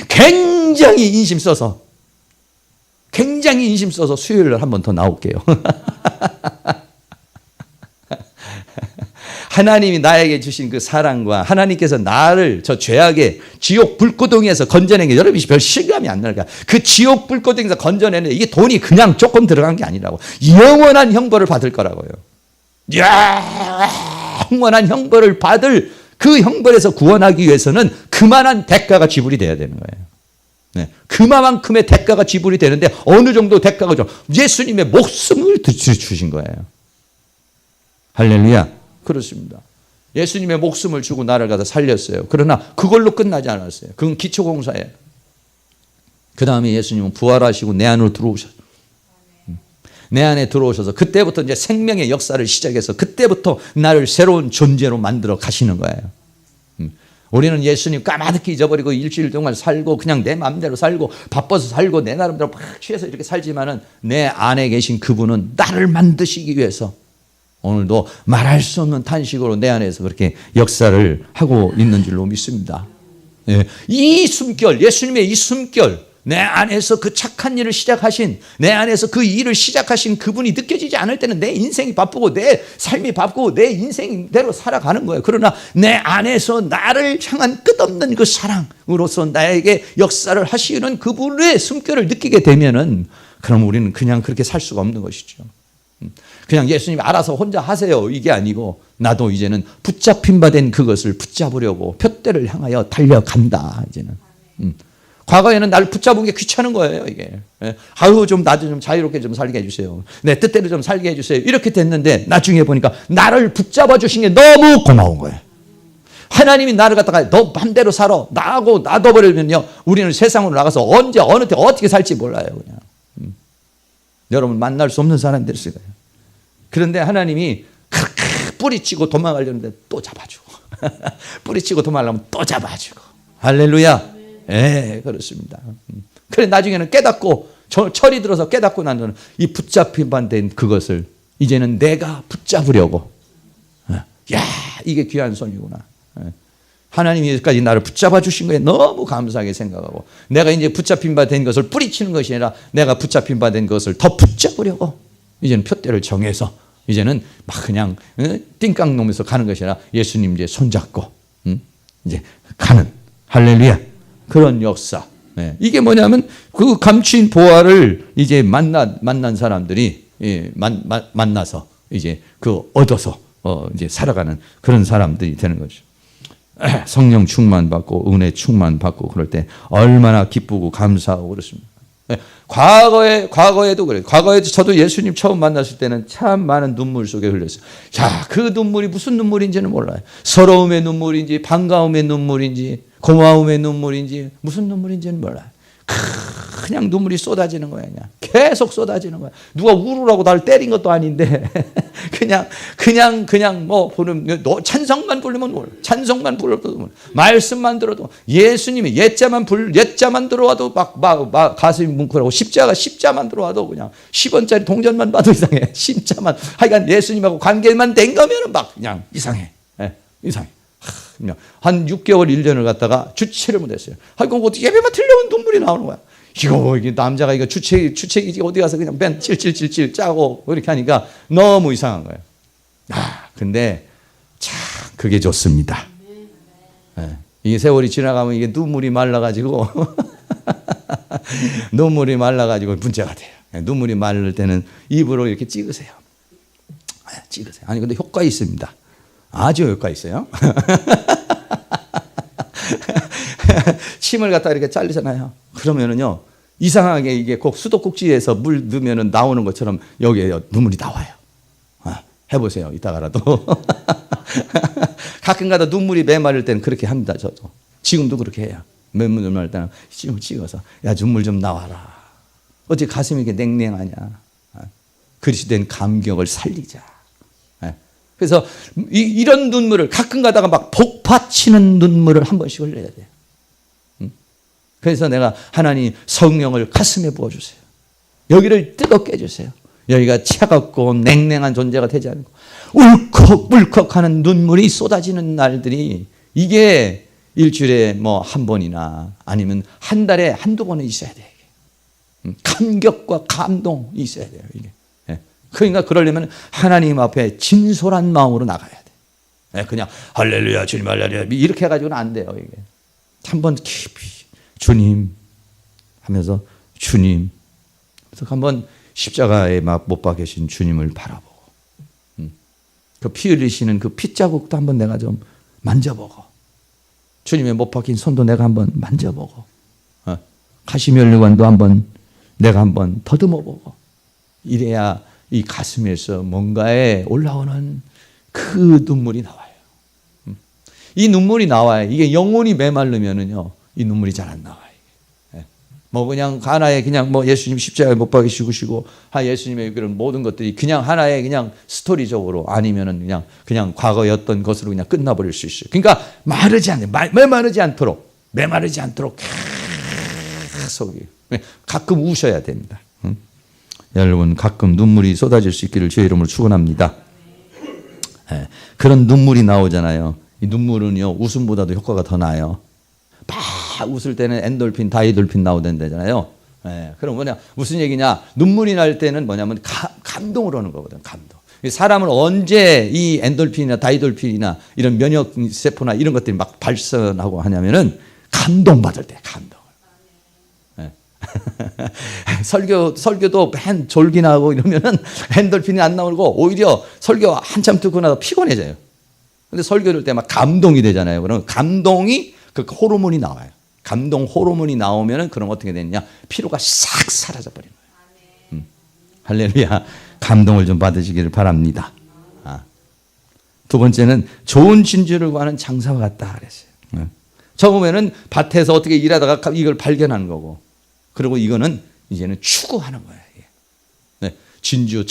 굉장히 인심 써서 수요일날 한 번 더 나올게요. 하나님이 나에게 주신 그 사랑과 하나님께서 나를 저 죄악의 지옥 불구덩이에서 건져낸 게 여러분이 별 실감이 안 나니까 그 지옥 불구덩이에서 건져내는 이게 돈이 그냥 조금 들어간 게 아니라고 영원한 형벌을 받을 거라고요. 영원한 형벌을 받을 그 형벌에서 구원하기 위해서는 그만한 대가가 지불이 돼야 되는 거예요. 네, 그만큼의 대가가 지불이 되는데 어느 정도 대가가 좀 예수님의 목숨을 주신 거예요. 할렐루야. 그렇습니다. 예수님의 목숨을 주고 나를 갖다 살렸어요. 그러나 그걸로 끝나지 않았어요. 그건 기초공사예요. 그 다음에 예수님은 부활하시고 내 안으로 들어오셨어요. 내 안에 들어오셔서 그때부터 이제 생명의 역사를 시작해서 그때부터 나를 새로운 존재로 만들어 가시는 거예요. 우리는 예수님 까마득히 잊어버리고 일주일 동안 살고 그냥 내 마음대로 살고 바빠서 살고 내 나름대로 막 취해서 이렇게 살지만은 내 안에 계신 그분은 나를 만드시기 위해서 오늘도 말할 수 없는 탄식으로 내 안에서 그렇게 역사를 하고 있는 줄로 믿습니다. 예. 이 숨결, 예수님의 이 숨결, 내 안에서 그 착한 일을 시작하신, 내 안에서 그 일을 시작하신 그분이 느껴지지 않을 때는 내 인생이 바쁘고 내 삶이 바쁘고 내 인생대로 살아가는 거예요. 그러나 내 안에서 나를 향한 끝없는 그 사랑으로서 나에게 역사를 하시는 그분의 숨결을 느끼게 되면은 그럼 우리는 그냥 그렇게 살 수가 없는 것이죠. 그냥 예수님이 알아서 혼자 하세요 이게 아니고 나도 이제는 붙잡힌 바 된 그것을 붙잡으려고 푯대를 향하여 달려간다. 이제는 과거에는 나를 붙잡은 게 귀찮은 거예요. 이게 아유 좀 나도 좀 자유롭게 좀 살게 해주세요. 내 뜻대로 좀 살게 해주세요. 이렇게 됐는데 나중에 보니까 나를 붙잡아 주신 게 너무 고마운 거예요. 하나님이 나를 갖다가 너 맘대로 살아 나하고 놔둬버리면요 우리는 세상으로 나가서 언제 어느 때 어떻게 살지 몰라요. 그냥 여러분 만날 수 없는 사람이 됐을 거예요. 그런데 하나님이 그렇게 뿌리치고 도망가려는데 또 잡아주고 뿌리치고 도망가려면 또 잡아주고 할렐루야. 예, 그렇습니다. 그래 나중에는 깨닫고 철이 들어서 깨닫고 나서는 이 붙잡힌 바 된 그것을 이제는 내가 붙잡으려고 야 이게 귀한 손이구나. 하나님이 여기까지 나를 붙잡아 주신 거에 너무 감사하게 생각하고 내가 이제 붙잡힌 바 된 것을 뿌리치는 것이 아니라 내가 붙잡힌 바 된 것을 더 붙잡으려고 이제는 푯대를 정해서 이제는 막 그냥 띵깡 놓으면서 가는 것이 아니라 예수님 이제 손잡고 이제 가는 할렐루야 그런 역사. 네. 이게 뭐냐면 그 감추인 보화를 이제 만난 사람들이 만나서 이제 그 얻어서 이제 살아가는 그런 사람들이 되는 거죠. 성령 충만 받고 은혜 충만 받고 그럴 때 얼마나 기쁘고 감사하고 그렇습니다. 과거에도 그래요. 과거에도 저도 예수님 처음 만났을 때는 참 많은 눈물 속에 흘렸어요. 자, 그 눈물이 무슨 눈물인지는 몰라요. 서러움의 눈물인지 반가움의 눈물인지 고마움의 눈물인지 무슨 눈물인지는 몰라요. 그냥 눈물이 쏟아지는 거야. 그냥 계속 쏟아지는 거야. 누가 울으라고 나를 때린 것도 아닌데 그냥 뭐 보는 찬성만 부르면 찬성만 불러도 말씀만 들어도 예수님이 옛자만 들어와도 막 가슴이 뭉클하고 십자만 들어와도 그냥 10원짜리 동전만 봐도 이상해. 십자만 하여간 예수님하고 관계만 된 거면은 막 그냥 이상해. 이상해. 한 6개월 1년을 갖다가 주체를 못했어요. 아이고 어떻게 예배만 틀려면 눈물이 나오는 거야. 이게 남자가 이거 주책이지 어디 가서 그냥 맨 찔찔찔찔 짜고 이렇게 하니까 너무 이상한 거예요. 근데 참 그게 좋습니다. 이게 세월이 지나가면 이게 눈물이 말라가지고 문제가 돼요. 눈물이 마를 때는 입으로 이렇게 찍으세요. 찍으세요. 아니 근데 효과 있습니다. 아주 효과 있어요. 침을 갖다 이렇게 잘리잖아요. 그러면은요 이상하게 이게 꼭 수도꼭지에서 물 넣으면은 나오는 것처럼 여기에 눈물이 나와요. 해보세요. 이따가라도. 가끔가다 눈물이 메마를 때는 그렇게 합니다. 저도 지금도 그렇게 해요. 눈물 때는 찍어서 야 눈물 좀 나와라. 어떻게 가슴이 이렇게 냉랭하냐. 그리스도인 감격을 살리자. 그래서 이런 눈물을 가끔 가다가 막 복받치는 눈물을 한 번씩 흘려야 돼요. 그래서 내가 하나님 성령을 가슴에 부어주세요. 여기를 뜨겁게 해주세요. 여기가 차갑고 냉랭한 존재가 되지 않고 울컥울컥하는 눈물이 쏟아지는 날들이 이게 일주일에 뭐 한 번이나 아니면 한 달에 한두 번은 있어야 돼요. 감격과 감동이 있어야 돼요. 이게. 그러니까 그러려면 하나님 앞에 진솔한 마음으로 나가야 돼. 그냥 할렐루야 주님 할렐루야 이렇게 해가지고는 안 돼요. 이게 한번 깊이 주님 하면서 주님 그래서 한번 십자가에 막 못 박히신 주님을 바라보고 그 피 흘리시는 그 핏자국도 한번 내가 좀 만져보고 주님의 못 박힌 손도 내가 한번 만져보고 가시면류관도 한번 내가 한번 더듬어보고 이래야 이 가슴에서 뭔가에 올라오는 그 눈물이 나와요. 이 눈물이 나와요. 이게 영혼이 메말르면은요, 이 눈물이 잘 안 나와요. 뭐 그냥 하나의 그냥 뭐 예수님 십자가에 못 박이 죽으시고 예수님의 그런 모든 것들이 그냥 하나의 그냥 스토리적으로 아니면은 그냥 과거였던 것으로 그냥 끝나버릴 수 있어요. 그러니까 메마르지 않도록 계속 가끔 우셔야 됩니다. 여러분 가끔 눈물이 쏟아질 수 있기를 주의 이름으로 축원합니다. 그런 눈물이 나오잖아요. 이 눈물은요 웃음보다도 효과가 더 나요. 막 웃을 때는 엔돌핀, 다이돌핀 나오던데잖아요. 그럼 뭐냐 무슨 얘기냐? 눈물이 날 때는 뭐냐면 감동으로 오는 거거든. 감동. 사람은 언제 이 엔돌핀이나 다이돌핀이나 이런 면역 세포나 이런 것들이 막 발산하고 하냐면은 감동받을 때 감동. 설교도 맨 졸기나고 이러면은 엔돌핀이 안 나오고 오히려 설교 한참 듣고 나서 피곤해져요. 근데 설교 들을 때 막 감동이 되잖아요. 그러면 감동이 그 호르몬이 나와요. 감동 호르몬이 나오면은 그럼 어떻게 되느냐? 피로가 싹 사라져 버리는 거예요. 할렐루야. 감동을 좀 받으시기를 바랍니다. 두 번째는 좋은 진주를 구하는 장사와 같다 그랬어요. 처음에는 밭에서 어떻게 일하다가 이걸 발견한 거고, 그리고 이거는 이제는 추구하는 거예요. 네. 진주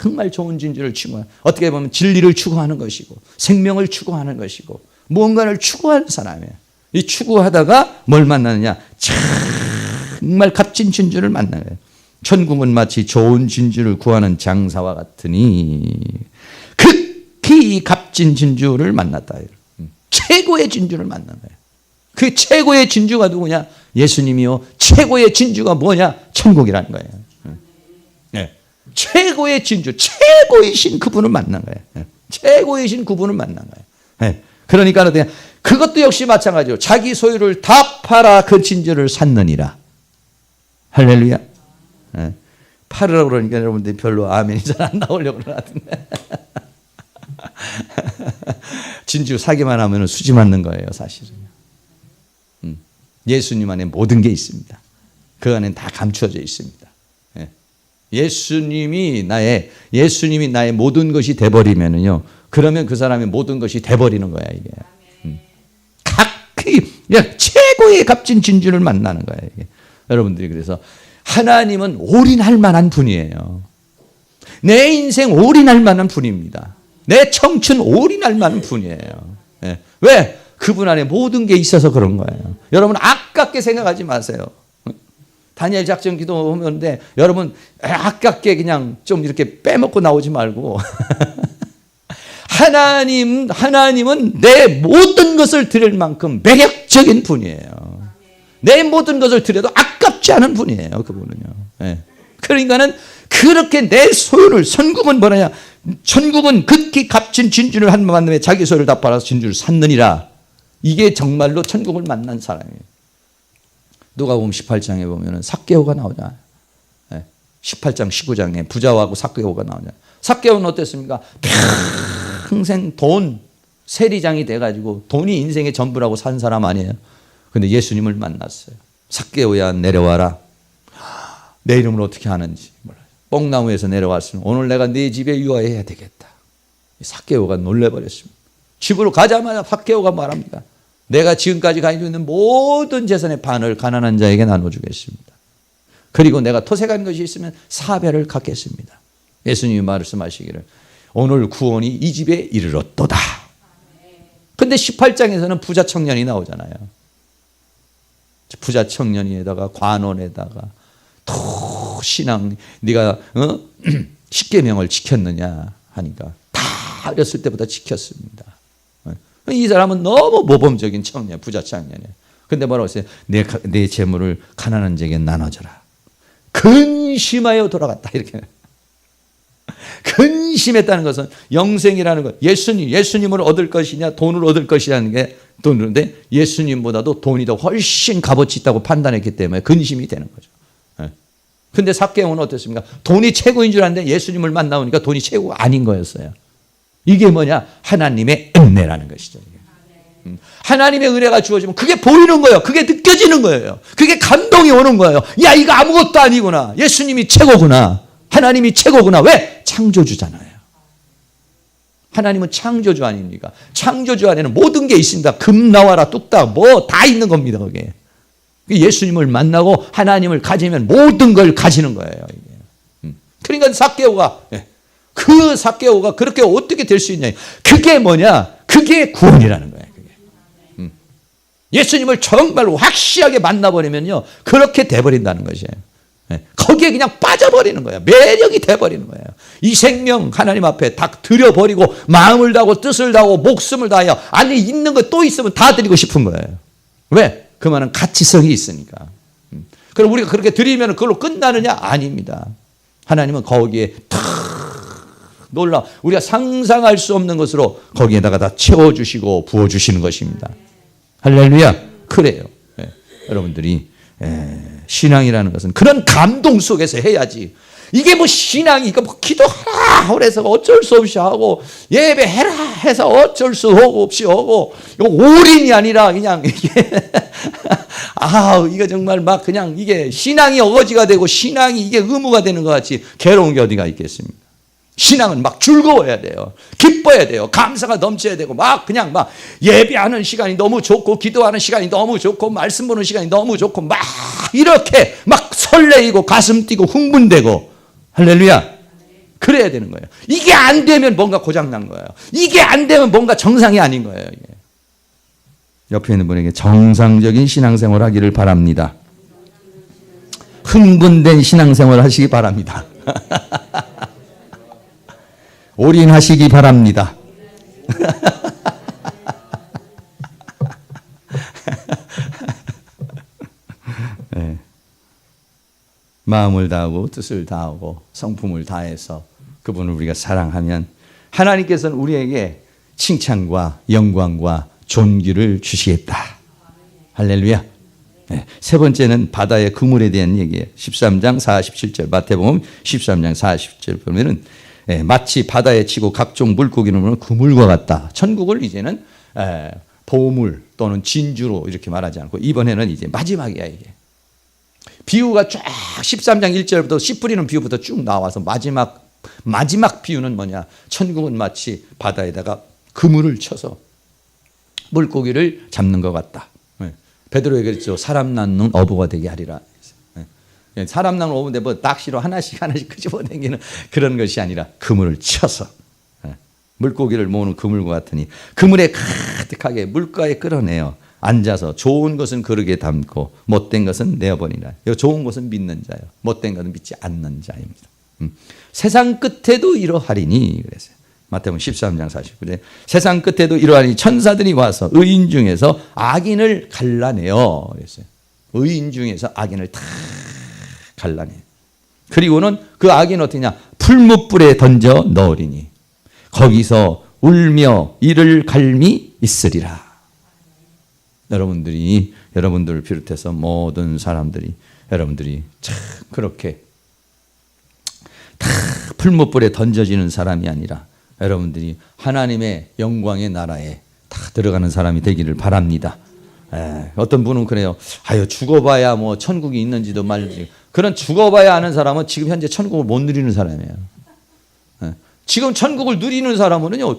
정말 좋은 진주를 추구하는, 어떻게 보면 진리를 추구하는 것이고 생명을 추구하는 것이고 무언가를 추구하는 사람이에요. 이 추구하다가 뭘 만나느냐? 정말 값진 진주를 만나요. 천국은 마치 좋은 진주를 구하는 장사와 같으니 극히 값진 진주를 만났다. 최고의 진주를 만난 거예요. 그 최고의 진주가 누구냐? 예수님이요. 최고의 진주가 뭐냐? 천국이라는 거예요. 네. 최고의 진주, 최고이신 그분을 만난 거예요. 네. 최고이신 그분을 만난 거예요. 네. 그러니까 그것도 역시 마찬가지로 자기 소유를 다 팔아 그 진주를 샀느니라. 할렐루야. 네. 팔으라고 그러니까 여러분들이 별로 아멘이 잘 안 나오려고 그러는데 진주 사기만 하면 수지 맞는 거예요, 사실은. 예수님 안에 모든 게 있습니다. 그 안에 다 감추어져 있습니다. 예수님이 나의 모든 것이 돼버리면은요, 그러면 그 사람의 모든 것이 돼버리는 거야, 이게. 각히 최고의 값진 진주를 만나는 거야, 이게. 여러분들이 그래서 하나님은 올인할 만한 분이에요. 내 인생 올인할 만한 분입니다. 내 청춘 올인할 만한 분이에요. 왜? 그분 안에 모든 게 있어서 그런 거예요. 여러분 아깝게 생각하지 마세요. 다니엘 작전 기도하는데 여러분 아깝게 그냥 좀 이렇게 빼먹고 나오지 말고 하나님은 내 모든 것을 드릴 만큼 매력적인 분이에요. 내 모든 것을 드려도 아깝지 않은 분이에요. 그분은요. 그러니까는 그렇게 내 소유를, 천국은 뭐냐? 천국은 극히 값진 진주를 한 번 만남에 자기 소유를 다 팔아서 진주를 샀느니라. 이게 정말로 천국을 만난 사람이에요. 누가복음 18장에 보면은 삭개오가 나오잖아요. 18장, 19장에 부자하고 삭개오가 나오잖아요. 삭개오는 어땠습니까? 평생 세리장이 돼가지고 돈이 인생의 전부라고 산 사람 아니에요. 근데 예수님을 만났어요. 삭개오야 내려와라. 내 이름을 어떻게 하는지 몰라요. 뽕나무에서 내려왔으면 오늘 내가 네 집에 유하해야 되겠다. 삭개오가 놀래버렸습니다. 집으로 가자마자 삭개오가 말합니다. 내가 지금까지 가지고 있는 모든 재산의 반을 가난한 자에게 나눠주겠습니다. 그리고 내가 토색한 것이 있으면 4배를 갚겠습니다. 예수님이 말씀하시기를 오늘 구원이 이 집에 이르렀도다. 근데 18장에서는 부자 청년이 나오잖아요. 부자 청년에다가 관원에다가 또 신앙 네가 십계명을 지켰느냐 하니까 다 어렸을 때보다 지켰습니다. 이 사람은 너무 모범적인 청년, 부자 청년이에요. 근데 뭐라고 했어요? 내 재물을 가난한 자에게 나눠줘라. 근심하여 돌아갔다. 이렇게. 근심했다는 것은 영생이라는 것. 예수님을 얻을 것이냐, 돈을 얻을 것이라는 게 돈인데 예수님보다도 돈이 더 훨씬 값어치 있다고 판단했기 때문에 근심이 되는 거죠. 근데 삭개오는 어땠습니까? 돈이 최고인 줄 알았는데 예수님을 만나보니까 돈이 최고가 아닌 거였어요. 이게 뭐냐? 하나님의 은혜라는 것이죠. 하나님의 은혜가 주어지면 그게 보이는 거예요. 그게 느껴지는 거예요. 그게 감동이 오는 거예요. 야, 이거 아무것도 아니구나. 예수님이 최고구나. 하나님이 최고구나. 왜? 창조주잖아요. 하나님은 창조주 아닙니까? 창조주 안에는 모든 게 있습니다. 금 나와라 뚝딱 뭐 다 있는 겁니다. 거기에. 예수님을 만나고 하나님을 가지면 모든 걸 가지는 거예요. 이게. 그러니까 삭개오가 그 삭개오가 그렇게 어떻게 될 수 있냐? 그게 뭐냐? 그게 구원이라는 거예요. 그게. 예수님을 정말로 확실하게 만나버리면요, 그렇게 돼버린다는 것이에요. 거기에 그냥 빠져버리는 거예요. 매력이 돼버리는 거예요. 이 생명 하나님 앞에 다 드려버리고 마음을 다하고 뜻을 다하고 목숨을 다하여 안에 있는 거 또 있으면 다 드리고 싶은 거예요. 왜? 그만한 가치성이 있으니까. 그럼 우리가 그렇게 드리면 그걸로 끝나느냐? 아닙니다. 하나님은 거기에 탁 놀라 우리가 상상할 수 없는 것으로 거기에다가 다 채워주시고 부어주시는 것입니다. 할렐루야. 그래요. 여러분들이 신앙이라는 것은 그런 감동 속에서 해야지. 이게 뭐 신앙이 뭐 기도하라 그래서 어쩔 수 없이 하고 예배해라 해서 어쩔 수 없이 하고 올인이 아니라 그냥 이게 이거 정말 막 그냥 이게 신앙이 어거지가 되고 신앙이 이게 의무가 되는 것 같이 괴로운 게 어디가 있겠습니까? 신앙은 막 즐거워야 돼요. 기뻐야 돼요. 감사가 넘쳐야 되고 막 그냥 막 예배하는 시간이 너무 좋고 기도하는 시간이 너무 좋고 말씀 보는 시간이 너무 좋고 막 이렇게 막 설레이고 가슴 뛰고 흥분되고 할렐루야. 그래야 되는 거예요. 이게 안 되면 뭔가 고장난 거예요. 이게 안 되면 뭔가 정상이 아닌 거예요. 이게. 옆에 있는 분에게 정상적인 신앙생활 하기를 바랍니다. 흥분된 신앙생활 하시기 바랍니다. 올인하시기 바랍니다. 네. 마음을 다하고 뜻을 다하고 성품을 다해서 그분을 우리가 사랑하면 하나님께서는 우리에게 칭찬과 영광과 존귀를 주시겠다. 할렐루야. 네. 세 번째는 바다의 그물에 대한 얘기예요. 13장 47절 마태복음 13장 47절 보면은 마치 바다에 치고 각종 물고기를 보면 그물과 같다. 천국을 이제는 보물 또는 진주로 이렇게 말하지 않고 이번에는 이제 마지막이야 이게. 비유가 쫙 13장 1절부터 씨 뿌리는 비유부터 쭉 나와서 마지막 비유는 뭐냐? 천국은 마치 바다에다가 그물을 쳐서 물고기를 잡는 것 같다. 베드로에게 그랬죠. 사람 낳는 어부가 되게 하리라. 사람 낳는 어부인데 뭐 낚시로 하나씩 끄집어내기는 그런 것이 아니라 그물을 쳐서 물고기를 모으는 그물과 같으니 그물에 가득하게 물가에 끌어내어 앉아서 좋은 것은 그릇에 담고 못된 것은 내어버리라. 좋은 것은 믿는 자요, 못된 것은 믿지 않는 자입니다. 세상 끝에도 이러하리니 그랬어요. 마태복음 13장 49절에 세상 끝에도 이러하니 천사들이 와서 의인 중에서 악인을 갈라내어 그랬어요. 의인 중에서 악인을 다 갈라내. 그리고는 그 악인 어떠냐? 풀무불에 던져 넣으리니 거기서 울며 이를 갈미 있으리라. 여러분들을 비롯해서 모든 사람들이 여러분들이 참 그렇게 다 풀무불에 던져지는 사람이 아니라 여러분들이 하나님의 영광의 나라에 다 들어가는 사람이 되기를 바랍니다. 어떤 분은 그래요. 죽어봐야 뭐 천국이 있는지도 말지. 그런 죽어봐야 아는 사람은 지금 현재 천국을 못 누리는 사람이에요. 지금 천국을 누리는 사람은요,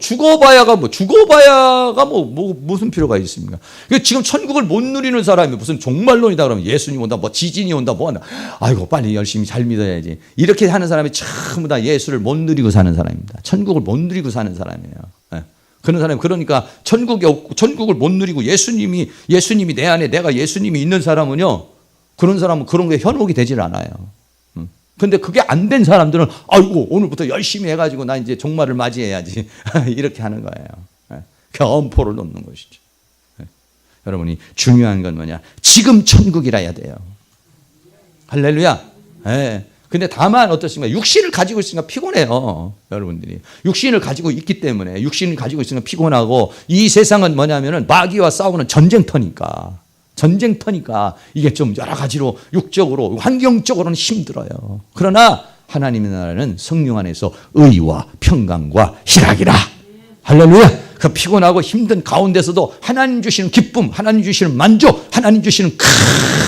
무슨 필요가 있습니까? 지금 천국을 못 누리는 사람이 무슨 종말론이다 그러면 예수님 온다, 뭐 지진이 온다, 뭐 한다. 아이고, 빨리 열심히 잘 믿어야지. 이렇게 하는 사람이 전부 다 예수를 못 누리고 사는 사람입니다. 천국을 못 누리고 사는 사람이에요. 네. 그런 사람이, 그러니까 천국을 못 누리고 예수님이 내 안에, 내가 예수님이 있는 사람은요, 그런 사람은 그런 게 현혹이 되질 않아요. 근데 그게 안 된 사람들은 아이고, 오늘부터 열심히 해가지고 나 이제 종말을 맞이해야지. 이렇게 하는 거예요. 그 엄포를 놓는 것이죠. 여러분이 중요한 건 뭐냐? 지금 천국이라 해야 돼요. 할렐루야. 근데 다만 어떻습니까? 육신을 가지고 있으니까 피곤해요. 여러분들이. 육신을 가지고 있기 때문에, 육신을 가지고 있으니까 피곤하고, 이 세상은 뭐냐면은 마귀와 싸우는 전쟁터니까 이게 좀 여러 가지로 육적으로, 환경적으로는 힘들어요. 그러나 하나님의 나라는 성령 안에서 의와 평강과 희락이라. 할렐루야. 그 피곤하고 힘든 가운데서도 하나님 주시는 기쁨, 하나님 주시는 만족, 하나님 주시는 큰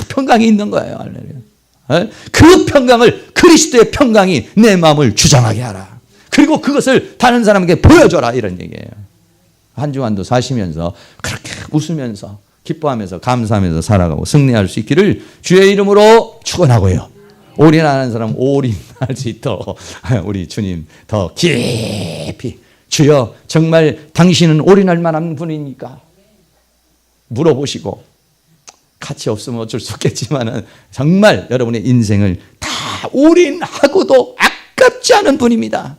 평강이 있는 거예요. 할렐루야. 그 평강을, 그리스도의 평강이 내 마음을 주장하게 하라. 그리고 그것을 다른 사람에게 보여줘라. 이런 얘기예요. 한 주간도 사시면서 그렇게 웃으면서 기뻐하면서 감사하면서 살아가고 승리할 수 있기를 주의 이름으로 축원하고요. 올인하는 사람 올인할 수 있도록 우리 주님 더 깊이, 주여 정말 당신은 올인할 만한 분이니까 물어보시고, 가치 없으면 어쩔 수 없겠지만은 정말 여러분의 인생을 다 올인하고도 아깝지 않은 분입니다.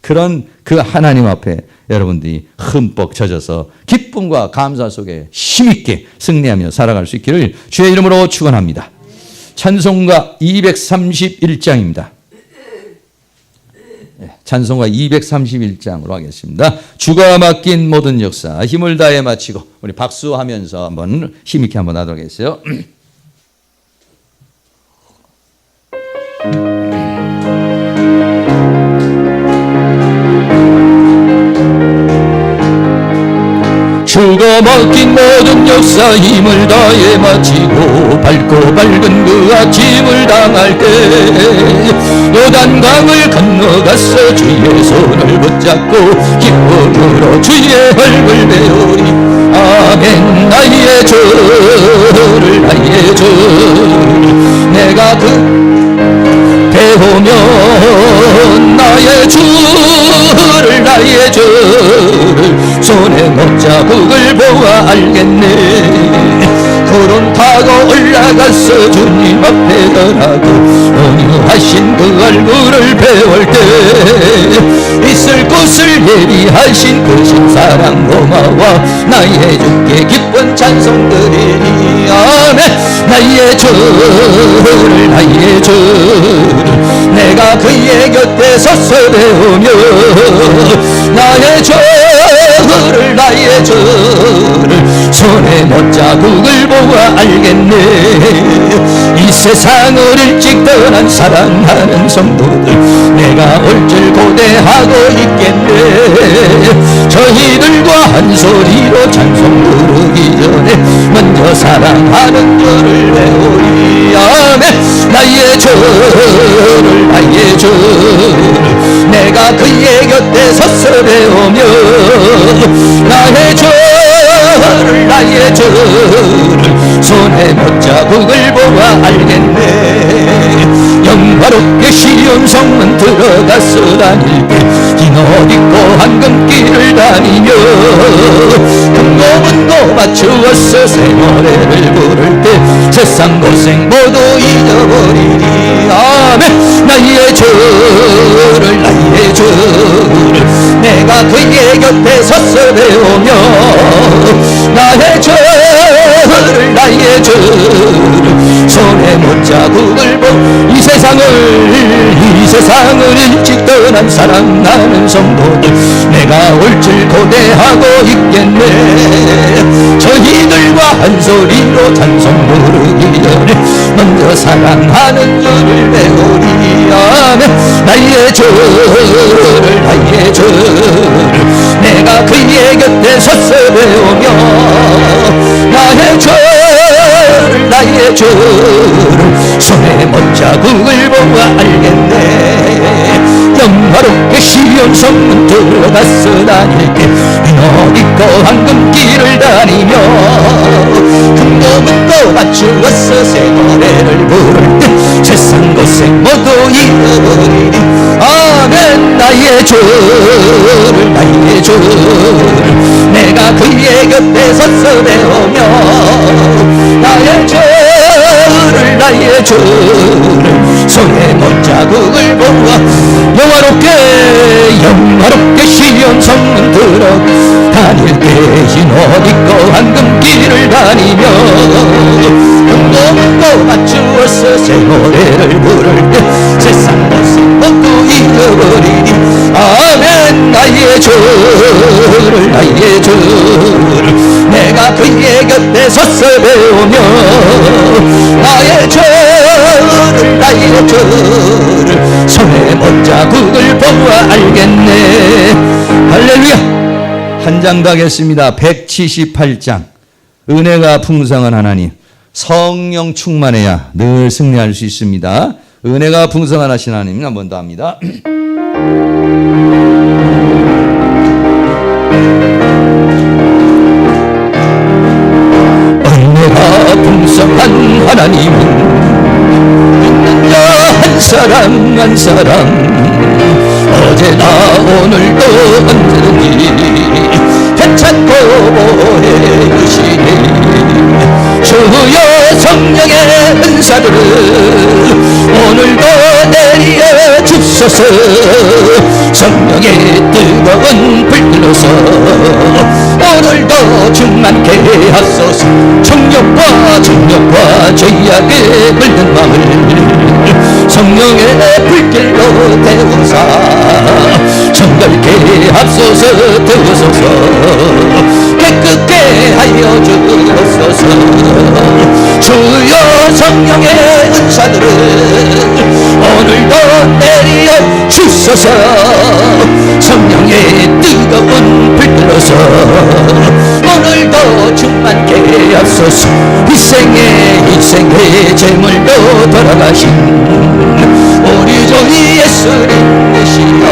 그런 그 하나님 앞에 여러분들이 흠뻑 젖어서 기쁨과 감사 속에 힘있게 승리하며 살아갈 수 있기를 주의 이름으로 축원합니다. 찬송가 231장입니다. 찬송가 231장으로 하겠습니다. 주가 맡긴 모든 역사 힘을 다해 마치고, 우리 박수하면서 한번 힘있게 한번 하도록 하겠어요. 주가 맡긴 모든 역사 힘을 다해 마치고, 밝고 밝은 그 아침을 당할 때 요단강을 건너가서 주의 손을 붙잡고 기쁨으로 주의 얼굴 배우리. 아멘. 나의 주를, 나의 주를 내가 배우면 나의 주를, 나의 주를 손에 먹자국을 보아 알겠네. 구름 타고 올라가서 주님 앞에 전하고 온유하신 그 얼굴을 배울 때 있을 곳을 예비하신 그 신사랑 고마워. 나의 주께 기쁜 찬송 드리니. 아멘. 나의 주를, 나의 주를 내가 그의 곁에 서서 배우며 나의 주를, 나의 주를 손에 못자국을 보아 알겠네. 이 세상을 일찍 떠난 사랑하는 성도들 내가 올 줄 고대하고 있겠네. 저희들과 한 소리로 찬송 부르기 전에 먼저 사랑하는 주를 배우리. 아멘. 나의 주를, 나의 주를 내가 그의 곁에 서서 배우며 나의 주를, 나의 주를 손에 못자국을 보아 알겠네. 영화롭게 시온 성문 들어가서 다닐 때 흰 옷 입고 황금길을 다니며 금고문고 맞추어서 새 노래를 부를 때 세상 고생 모두 잊어버리리. 아멘. 나의 주를, 나의 주를 내가 그의 곁에 서서 배우며 나의 주를, 나의 주를 손에 못자국을 보. 이 세상을 일찍 떠난 사랑하는 성도들 내가 올 줄 고대하고 있겠네. 저희들과 한 소리로 찬송 부르기 전에 먼저 사랑하는 주를 배우리. 아멘. 나의 주를, 나의 주를 내가 그의 곁에 서서 배우며 나의 주를, 나의 주를 손에 못자국을 보아 알겠네. 영화롭게 시온 성문 들어가서 다닐 때 흰옷 황금길을 다니며 금고문고 맞추어서 새 노래를 부를 때 세상 고생 모두 잃어버리리. 아멘. 나의 주를 나의 주를 내가 그의 곁에 서서 배우며 나의 주를 나의 주를 손에 못자국을 보아 영화롭게 시온 성문 들어 다닐 때 흰옷 입고 황금길을 다니며 금고문고 맞추어서 새 노래를 부를 때 세상 고생 모두 잃어버리니. 아멘. 나의 주를 나의 주를 내가 그의 곁에 서서 배우며 나의 주를 나의 주를 손에 못자국을 보아 알겠네. 할렐루야. 한 장 더 하겠습니다. 178장. 은혜가 풍성한 하나님. 성령 충만해야 늘 승리할 수 있습니다. 은혜가 풍성한 하신 하나님 한 번 더 합니다. 은혜가 풍성한 하나님은 믿는 자 한 사람 한 사람 어제나 오늘도 언제든지 괜찮고 보내주시니 주여 성령의 은사들을 오늘도 내려 주소서. 성령의 뜨거운 불들로서 오늘도 충만케 하소서. 정욕과 죄악에 물든 마음을 성령의 불길로 태우사 정결케 하소서. 태우소서. 깨끗게 하여 주옵소서. 주여 성령의 은사들을 오늘도 내려 주소서. 성령의 뜨거운 불들로서 오늘도 충만케 하소서. 희생의 제물로 돌아가신 우리 주 예수님 되시어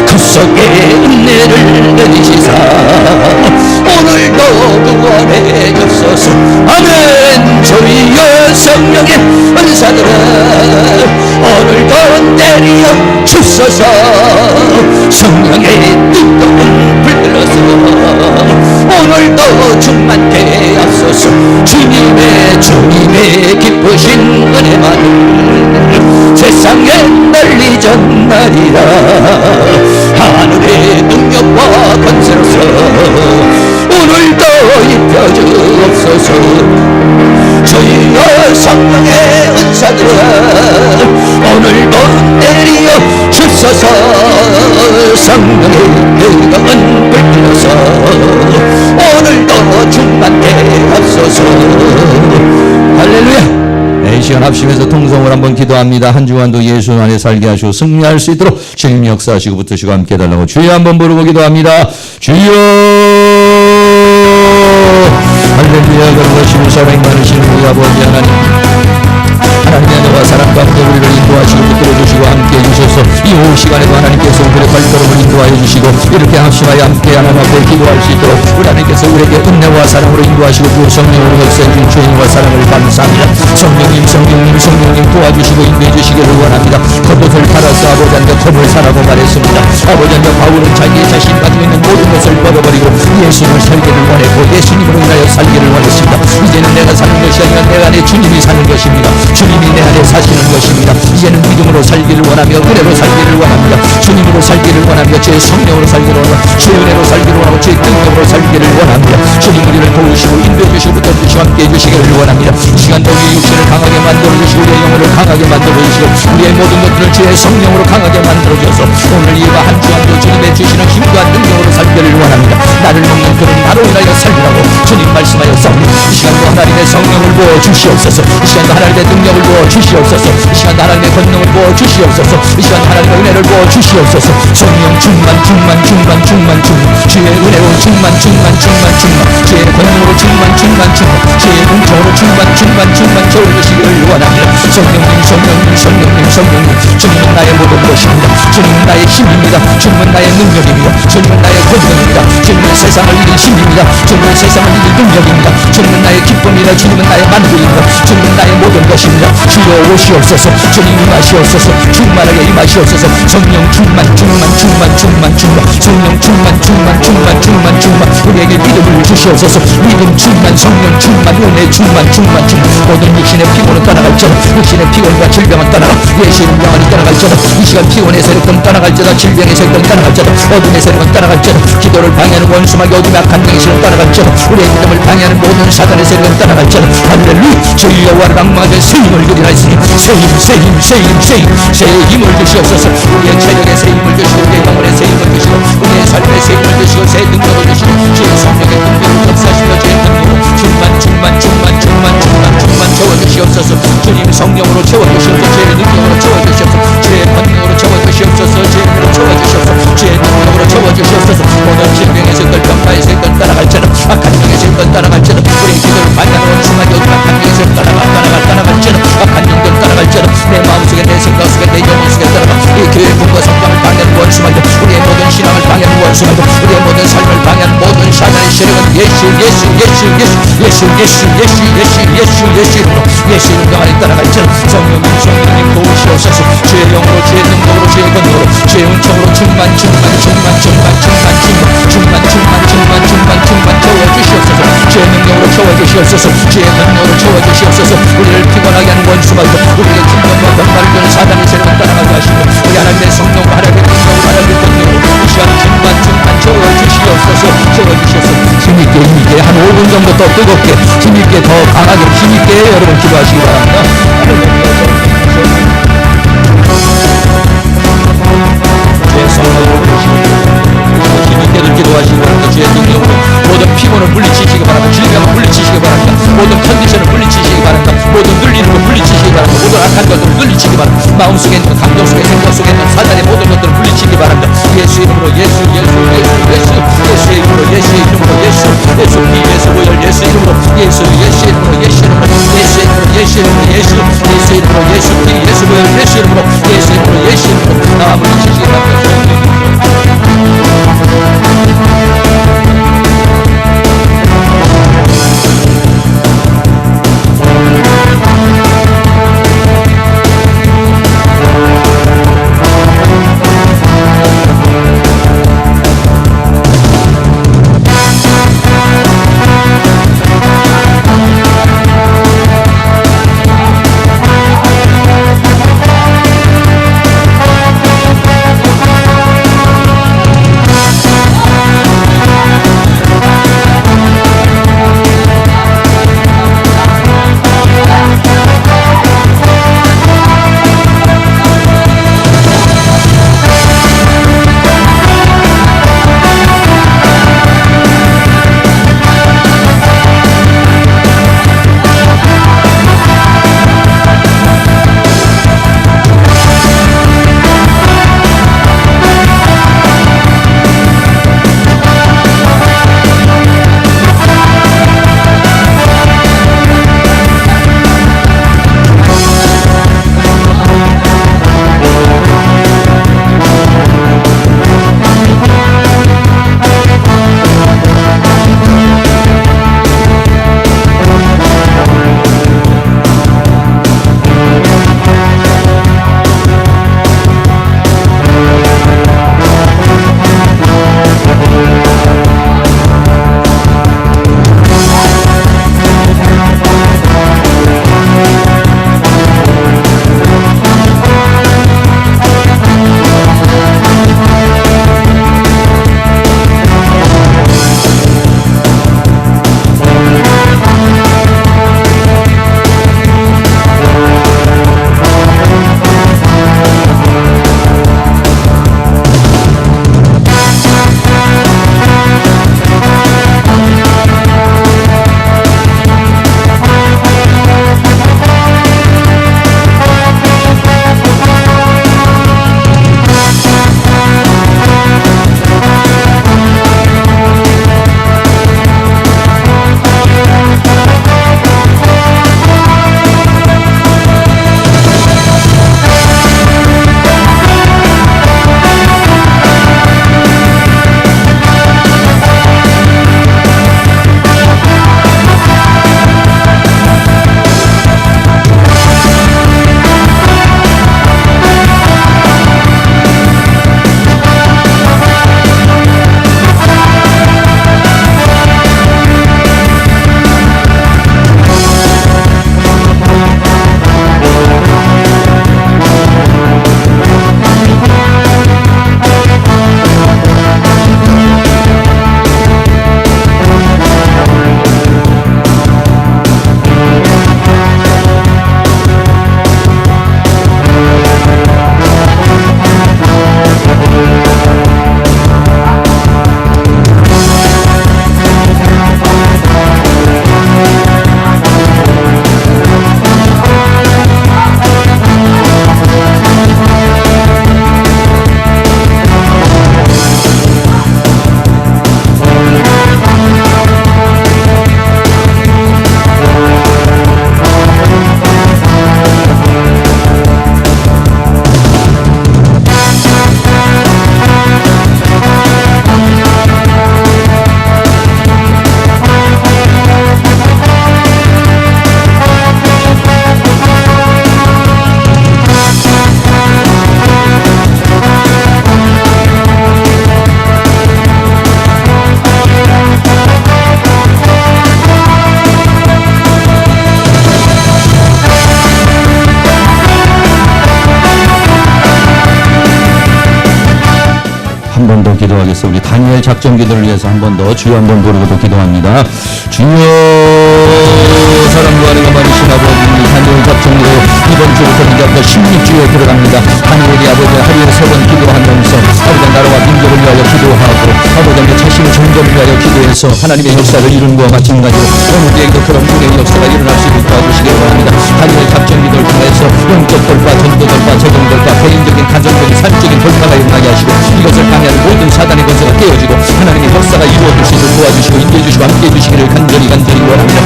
그 속에 은혜를 내리시사 오늘도 구원해 주소서. 아멘. 주여 성령의 은사들을 오늘도 내려 주소서. 성령의 뜨거운 불들로서 오늘도 충만케 하소서. 주님의 기쁘신 은혜만을 세상에 널리 전하리라. 하늘의 능력과 권세로서 오늘도 입혀주옵소서. 주여 성령의 은사들을 오늘도 내려 주소서. 성령의 뜨거운 불길로서 오늘도 충만케 하소서. 할렐루야. 이 시간 합심해서 통성을 한번 기도합니다. 한 주간도 예수 안에 살게 하시고 승리할 수 있도록 주님 역사하시고 붙으시고 함께 해달라고 주여 한번 부르고 기도합니다. 주여. 할렐루야. 거룩하시고 사랑이 많으신 우리 아버지 하나님, 하나님의 은혜와 사랑과 함께 우리를 인도하시고 붙들어주시고 함께 해주셔서 이 오후 시간에도 하나님께서 우리의 발걸음을 인도하여 주시고 이렇게 합심하여 함께 하나님 앞에 기도할 수 있도록 우리 하나님께서 우리에게 은혜와 사랑으로 인도하시고 그 성령으로 역사해 준 주님과 사랑을 감사합니다. 성령님 도와주시고 인도해 주시기를 원합니다. 겉옷을 팔아서 아버지한테 겉을 사라고 말했습니다. 아버지한테 바울은 자기 자신 가지고 있는 모든 것을 버려버리고 예수님을 살기를 원했고 예수님으로 인하여 살기를 원했습니다. 이제는 내가 사는 것이 아니라 내 안에 주님이 사는 것입니다. 주님이 내 안에 사시는 것입니다. 이제는 믿음으로 살기를 원하며 은혜로 살기를 원합니다. 주님으로 살기를 원하며 주의 성령으로 살기를 원하며 주의 은혜로 살기를 원하고 주의 능력으로 살기를 원합니다. 주님 우리를 도우시고 인도해 주시고 붙들어주시고 함께 해주시기를 원합니다. 이 시간도 우리의 육신을 강하게 만들어주시고 우리의 영혼을 강하게 만들어주시고 우리의 모든 것들을 주의 성령으로 강하게 만들어주셔서 오늘 이와 한 주간도 주님의 주시는 힘과 능력으로 살기를 원합니다. 나를 먹는 그는 나로 인하여 살리라고 주님 말씀하여 싸웁니다. 이 시간도 하나님의 성령을 부어 주시옵소서. 이 시간도 하나님의 능력을 부어 주시옵소서. 이 시간도 하나님의 권능을 부어 주시옵소서. 이 시간도 하나님의 은혜를 부어 주시옵소서. 성령 충만 주의 은혜로 충만 주의 권능으로 충만 주의 능력으로 충만 채워주시기를 원합니다. 성령님 주님은 나의 모든 것입니다. 주님은 나의 힘입니다. 주님은 나의 능력입니다. 주님은 나의 권능입니다. 주님은 세상을 이길 힘입니다. 주님은 세상을 이길 능력입니다. 주님은 나의 기쁨이다. 주님은 나의 만족입니다. 주님은 나의 모든 것입니다. 주여 오시옵소서. 주님 임하시옵소서. 충만하게 임하시옵소서. 성령 충만 성령 충만 우리에게 믿음을 주시옵소서. 믿음 충만 성령 충만 은혜 충만 모든 육신의 피곤은 떠나갈지어다. 육신의 피곤과 질병은 떠나가 예수 이름 영원히 떠나갈지어다. 이 시간 피곤의 세력은 떠나갈지어다. 질병의 세력은 떠나갈지어다. 어둠의 세력은 떠나갈지어다. 기도를 방해하는 원수마귀 어둠의 악한 영의 세력은 떠나갈지어다. 우리의 믿음을 방해하는 모든 사단의 세력은 떠나갈지어다. 할렐루야. 주의 여호와를 악마의 새 힘을 누리나이으니 새 힘을 주시옵소서. 우리의 체력에 새 힘을 주시고 우리의 영혼에 새 힘을 주시고 우리의 삶에 새 힘을 주시고 새 능력을 주시고 주의 성령의 능력을 역사하시며 주의 능력으로 충만 채워주시옵소서. 주님 성령으로 채워주시옵소서. 주의 능력으로 채워주시옵소서. 주의 권능으로 채워주시옵소서. 주의 능력으로 채워주시옵소서. 주의 능력으로 채워주시옵소서. 모든 질병의 색들 병마의 색들 따라갈지어다. 악한 영의 색들 따라갈지어다. 우리의 기도를 반영하는 원수마귀 어둠 악한 영의 색들 따라갈지어다. 악한 영들 따라갈지어다. 내 마음속에 내 생각 속에 내 영혼 속에 따라가 이 교회의 분과 성장을 방해하는 원수마귀 우리의 모든 신앙을 방해하는 원수마귀 우리의 모든 삶을 방해하는 모든 사단의 세력은 예수 이름 영원히 따라갈지어다. 성령님 도우시옵소서. 주의 영으로 주의 능력으로 주의 권능으로 주의 은총으로 충만 채워주시옵소서. 주의 능력으로 채워주시옵소서. 주의 능력으로 채워주시옵소서. 우리를 피곤하게 하는 원수마귀 우리의 충만과 병마를 주는 사단의 세력은 따라가게 하시고 우리 하나님의 성령과 하나님의 권능으로 이 시간 충만 채워주시옵소서. 힘있게 한 5분 정도 더 뜨겁게 힘있게 더 강하게 힘있게 여러분 기도하시기 바랍니다. 주의 성령으로 힘있게들 기도하시기 바랍니다. 주의 능력으로 모든 피곤을 물리치시기 바랍니다. 질병을 물리치시기 바랍니다. 모든 컨디션을 물리치시기 바랍니다. 모든 눌리는 걸 물리치시기 바랍니다. 모든 악한 것들을 물리치기 바랍니다. 마음속에 있는 감정 속에 생각 속에 있는 사단의 모든 것들을 물리치기 바랍니다. 예수 이름으로 예수 이름으로 예수 보혈 예수 이름으로 예수 이름으로 예수 보혈 예수 이름으로 나 물리치시기 바랍니다. 기도하겠습니다. 우리 다니엘 작전 기도를 위해서 한 번 더 주여 한번 부르고도 기도합니다. 주여 사랑과 은혜가 많으신 아버지, 다니엘 작전 기도 이번 주부터 이제부터 16주에 들어갑니다. 다니엘이 아버지 하루에 3번 기도하면서 아버지 나라와 민족을 위하여 기도하고 아버지 자신의 정전을 위하여 기도해서 하나님의 역사를 이룬 것과 마찬가지로 오늘에도 그런 분의 역사가 일어날 수 있도록 도와주시기 바랍니다. 다니엘 작전 기도를 통해서 영적 돌파, 전도 돌파, 재정 돌파, 개인적인 가정적인 사적인 돌파가 일어나게 하시고 이것을 방해하는 모든 사단의 권세가 깨어지고 하나님의 역사가 이루어질 수 있도록 도와주시고 인도해 주시고 함께해 주시기를 간절히 원합니다.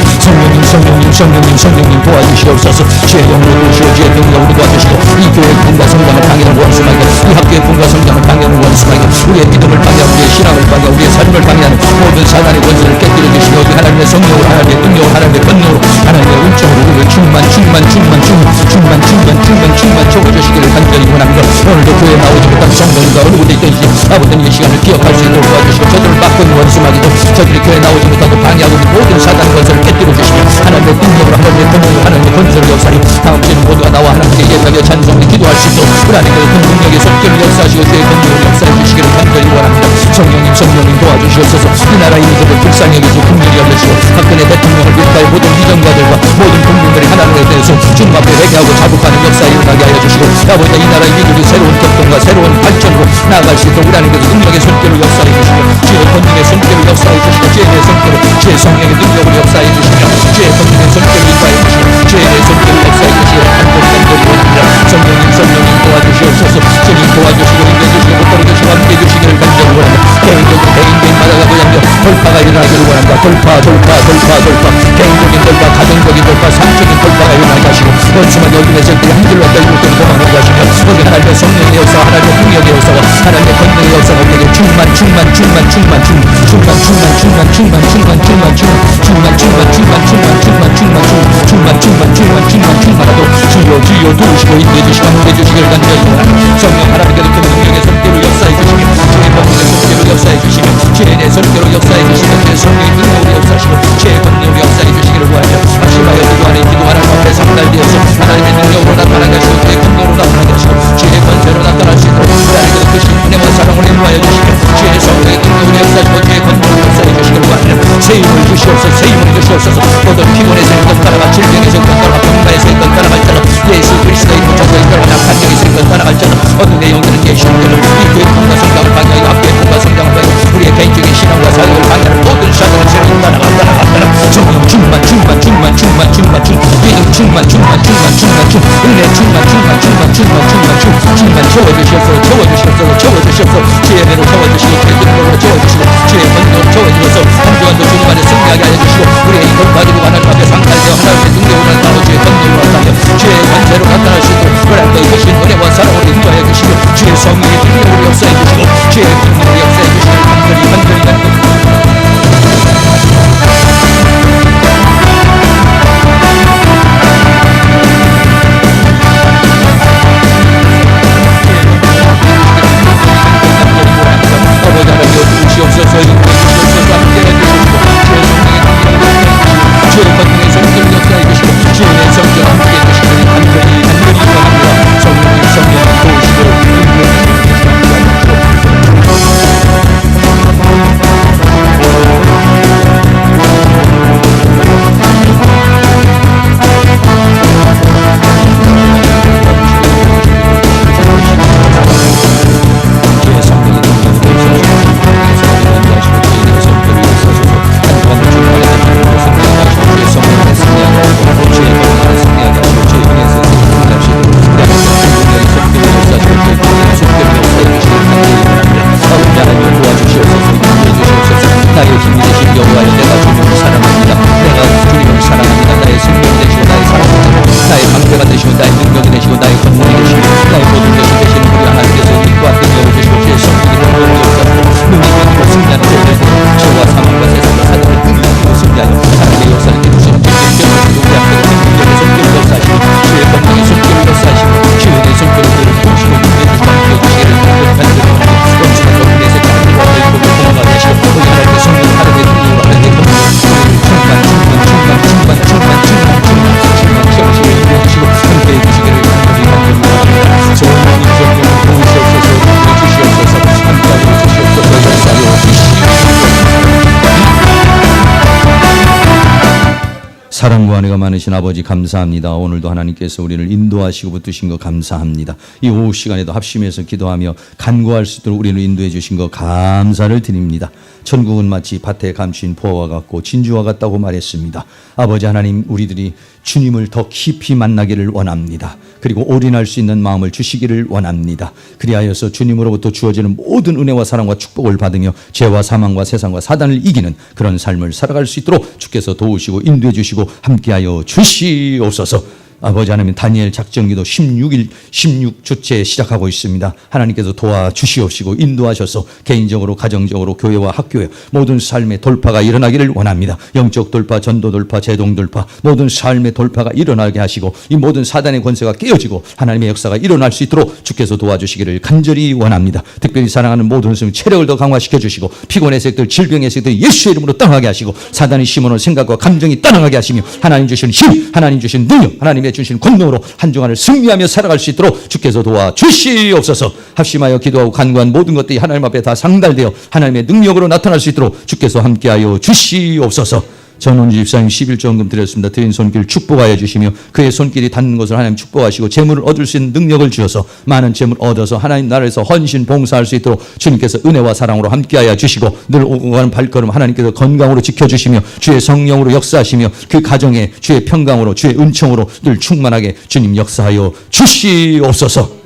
성령님 도와주시옵소서. 주의 영으로 도우시고 주의 능력으로 도와주시고 이 교회의 분과 성장을 방해하는 원수마귀, 이 학교의 분과 성장을 방해하는 원수마귀, 우리의 믿음을 방해하고 우리의 신앙을 방해하고 우리의 삶을 방해하는 모든 사단의 권세를 깨뜨려 주시고 하나님의 성령으로, 하나님의 능력으로, 하나님의 권능으로, 하나님의 은총으로 우리를 충만 채워주시기를 간절히 원합니다. 오늘도 교회에 나오지 못한 성도님과 어느 곳에 있든지 아버지의 시간을 기억할 수 있도록 도와주시고 저들을 막고 있는 원수마귀도 저들이 교회에 나오지 못하고 방해하고 있는 모든 사단의 권세를 깨뜨려 주시며 하나님의 능력으로, 하나님의 권능으로, 하나님의 권세를 역사히 다음 주에는 모두가 나와 하나님께 예배하며 찬송하며 기도할 수 있도록 하나님의 능력의 손길을 역사하시고 주의 권능으로 역사해 주시기를 간절히 원합니다. 성령님 도와주시옵소서. 이 나라 인민들을 불쌍히 여기시고 긍휼히 여기시고 박근혜 대통령을 비롯하여 모든 이정가들과 모든 국민들이 하나님에 대해서 주님 앞에 회개하고 자복하는 역사에 일어나게 하여 주시고 아버지 이 나라의 민족이 새로운 격동과 새로운 발전으로 나아갈 수 있도록 우리 하나님께서 능력의 손길을 역사해 주시고 주의 권능의 손길을 역사해 주시고 주의 손길을 주의 성령의 능력을 역사해 주시며 주의 권능의 손길을 인도하여 주시고 주의 손길을 역사해 주시고 간절히 원합니다. 성령님 도와주시옵소서. 주님 도와주시고 인도해 주시고 붙들어 주시고 함께해 주시기를 간절히 원합니다. 개인마다 가고양며 돌파가 일어나기를 원합니다. 돌파 개인적인 돌파, 가정적인 돌파, 삶적인 돌파가 일어나게 하시고 원수마귀 어둠의 세력들이 한 길로 왔다 일로 때로 도망하게 하시며 우리 하나님의 성령의 역사와 하나님의 능력의 역사와 하나님의 권능의 역사가 우리에게 충만하도 주여 도우시고 인도해 주시고 함께해 주시기를 간절히 원합니다. 성령 하나님께서 그 능력의 손길을 역사해 주시며 주의 권능의 손길을 역사해 주시며 주의 손길을 역사해 주시며 주의 성령의 능력으로 역사하시고 주의 권능으로 역사해 주시기를 원하며 심하여 기도하는 앞에 상달되어서 하나님의 능력으로 나타나게 하시고 주의 권능으로 나타나게 하시고 주의 권세로 나타날 수 있도록 하나님께서 크신 은혜와 사랑을 인도하여 주시며 주의 성령의 능력으로 역사하시고 주의 권능으로 역사해 주시기를 원하며 새 힘을 주시옵소서. 모든 피곤에서 있던 따라가 질병에서 있던 따라가 병마에서 있던 따라갈지라 예수 그리스도의 무자서 있던 낙한적에서 있던 따라갈지라 어떤 내용들은 계시옵기를 이 교회 분과 성장을 방해하고 학교의 분과 성장을 방해하고 우리의 개인적인 신앙과 사역을 방해하는 모든 사단을 세우고 따라가 성령 충만 믿음 충만 은혜 충만 채워주시옵소서. 주의 은혜로 채워주시고 주의 능력으로 채워주시고 주의 권능으로 채워주셔서 한 주간도 주님 안에 승리하게 하여 주시고 우리의 이 돌파지고 하나님 앞에 상달되어 하나님의 능력으로 나타나고 주의 권능으로 나타나며 주의 권세로 나타날 수 있도록 하나님의 크신 은혜와 사랑으로 인도하여 주시고 주의 성령의 능력으로 역사해 주시고 주의 능력으로 역사해 주시고 간절히 주시옵소서. 인도해 주시옵소서. 함께해 주시옵소서. 주의 성령의 능력으로 사랑과 은혜가 많으신 아버지 감사합니다. 오늘도 하나님께서 우리를 인도하시고 붙드신 거 감사합니다. 이 오후 시간에도 합심해서 기도하며 간구할 수 있도록 우리를 인도해 주신 거 감사를 드립니다. 천국은 마치 밭에 감추인 포와 같고 진주와 같다고 말했습니다. 아버지 하나님, 우리들이 주님을 더 깊이 만나기를 원합니다. 그리고 올인할 수 있는 마음을 주시기를 원합니다. 그리하여서 주님으로부터 주어지는 모든 은혜와 사랑과 축복을 받으며 죄와 사망과 세상과 사단을 이기는 그런 삶을 살아갈 수 있도록 주께서 도우시고 인도해 주시고 함께하여 주시옵소서. 아버지 하나님, 다니엘 작전기도 16주째 시작하고 있습니다. 하나님께서 도와주시옵시고 인도하셔서 개인적으로, 가정적으로, 교회와 학교에 모든 삶의 돌파가 일어나기를 원합니다. 영적 돌파, 전도 돌파, 제동 돌파, 모든 삶의 돌파가 일어나게 하시고 이 모든 사단의 권세가 깨어지고 하나님의 역사가 일어날 수 있도록 주께서 도와주시기를 간절히 원합니다. 특별히 사랑하는 모든 성도 체력을 더 강화시켜 주시고 피곤의 색들, 질병의 색들 예수의 이름으로 떠나게 하시고 사단이 심어놓은 생각과 감정이 떠나게 하시며 하나님 주신 힘, 하나님 주신 능력, 하나님의 주신 권능으로 한 주간을 승리하며 살아갈 수 있도록 주께서 도와주시옵소서. 합심하여 기도하고 간구한 모든 것들이 하나님 앞에 다 상달되어 하나님의 능력으로 나타날 수 있도록 주께서 함께하여 주시옵소서. 전원주 집사님 11조원금 드렸습니다. 드린 손길 축복하여 주시며 그의 손길이 닿는 것을 하나님 축복하시고 재물을 얻을 수 있는 능력을 주셔서 많은 재물 얻어서 하나님 나라에서 헌신 봉사할 수 있도록 주님께서 은혜와 사랑으로 함께하여 주시고 늘 오고 가는 발걸음 하나님께서 건강으로 지켜주시며 주의 성령으로 역사하시며 그 가정에 주의 평강으로 주의 은총으로 늘 충만하게 주님 역사하여 주시옵소서.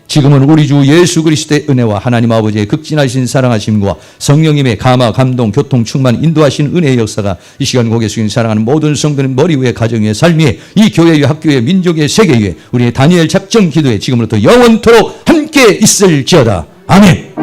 지금은 우리 주 예수 그리스도의 은혜와 하나님 아버지의 극진하신 사랑하심과 성령님의 감화, 감동, 교통, 충만, 인도하신 은혜의 역사가 이 시간 고개 숙인 사랑하는 모든 성도는 머리 위에, 가정 위에, 삶 위에, 이 교회 위에, 학교 위에, 민족 위에, 세계 위에, 우리의 다니엘 작정 기도에 지금부터 영원토록 함께 있을지어다. 아멘.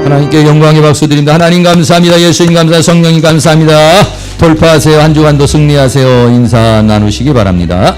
하나님께 영광의 박수 드립니다. 하나님 감사합니다. 예수님 감사합니다. 성령님 감사합니다. 돌파하세요. 한 주간도 승리하세요. 인사 나누시기 바랍니다.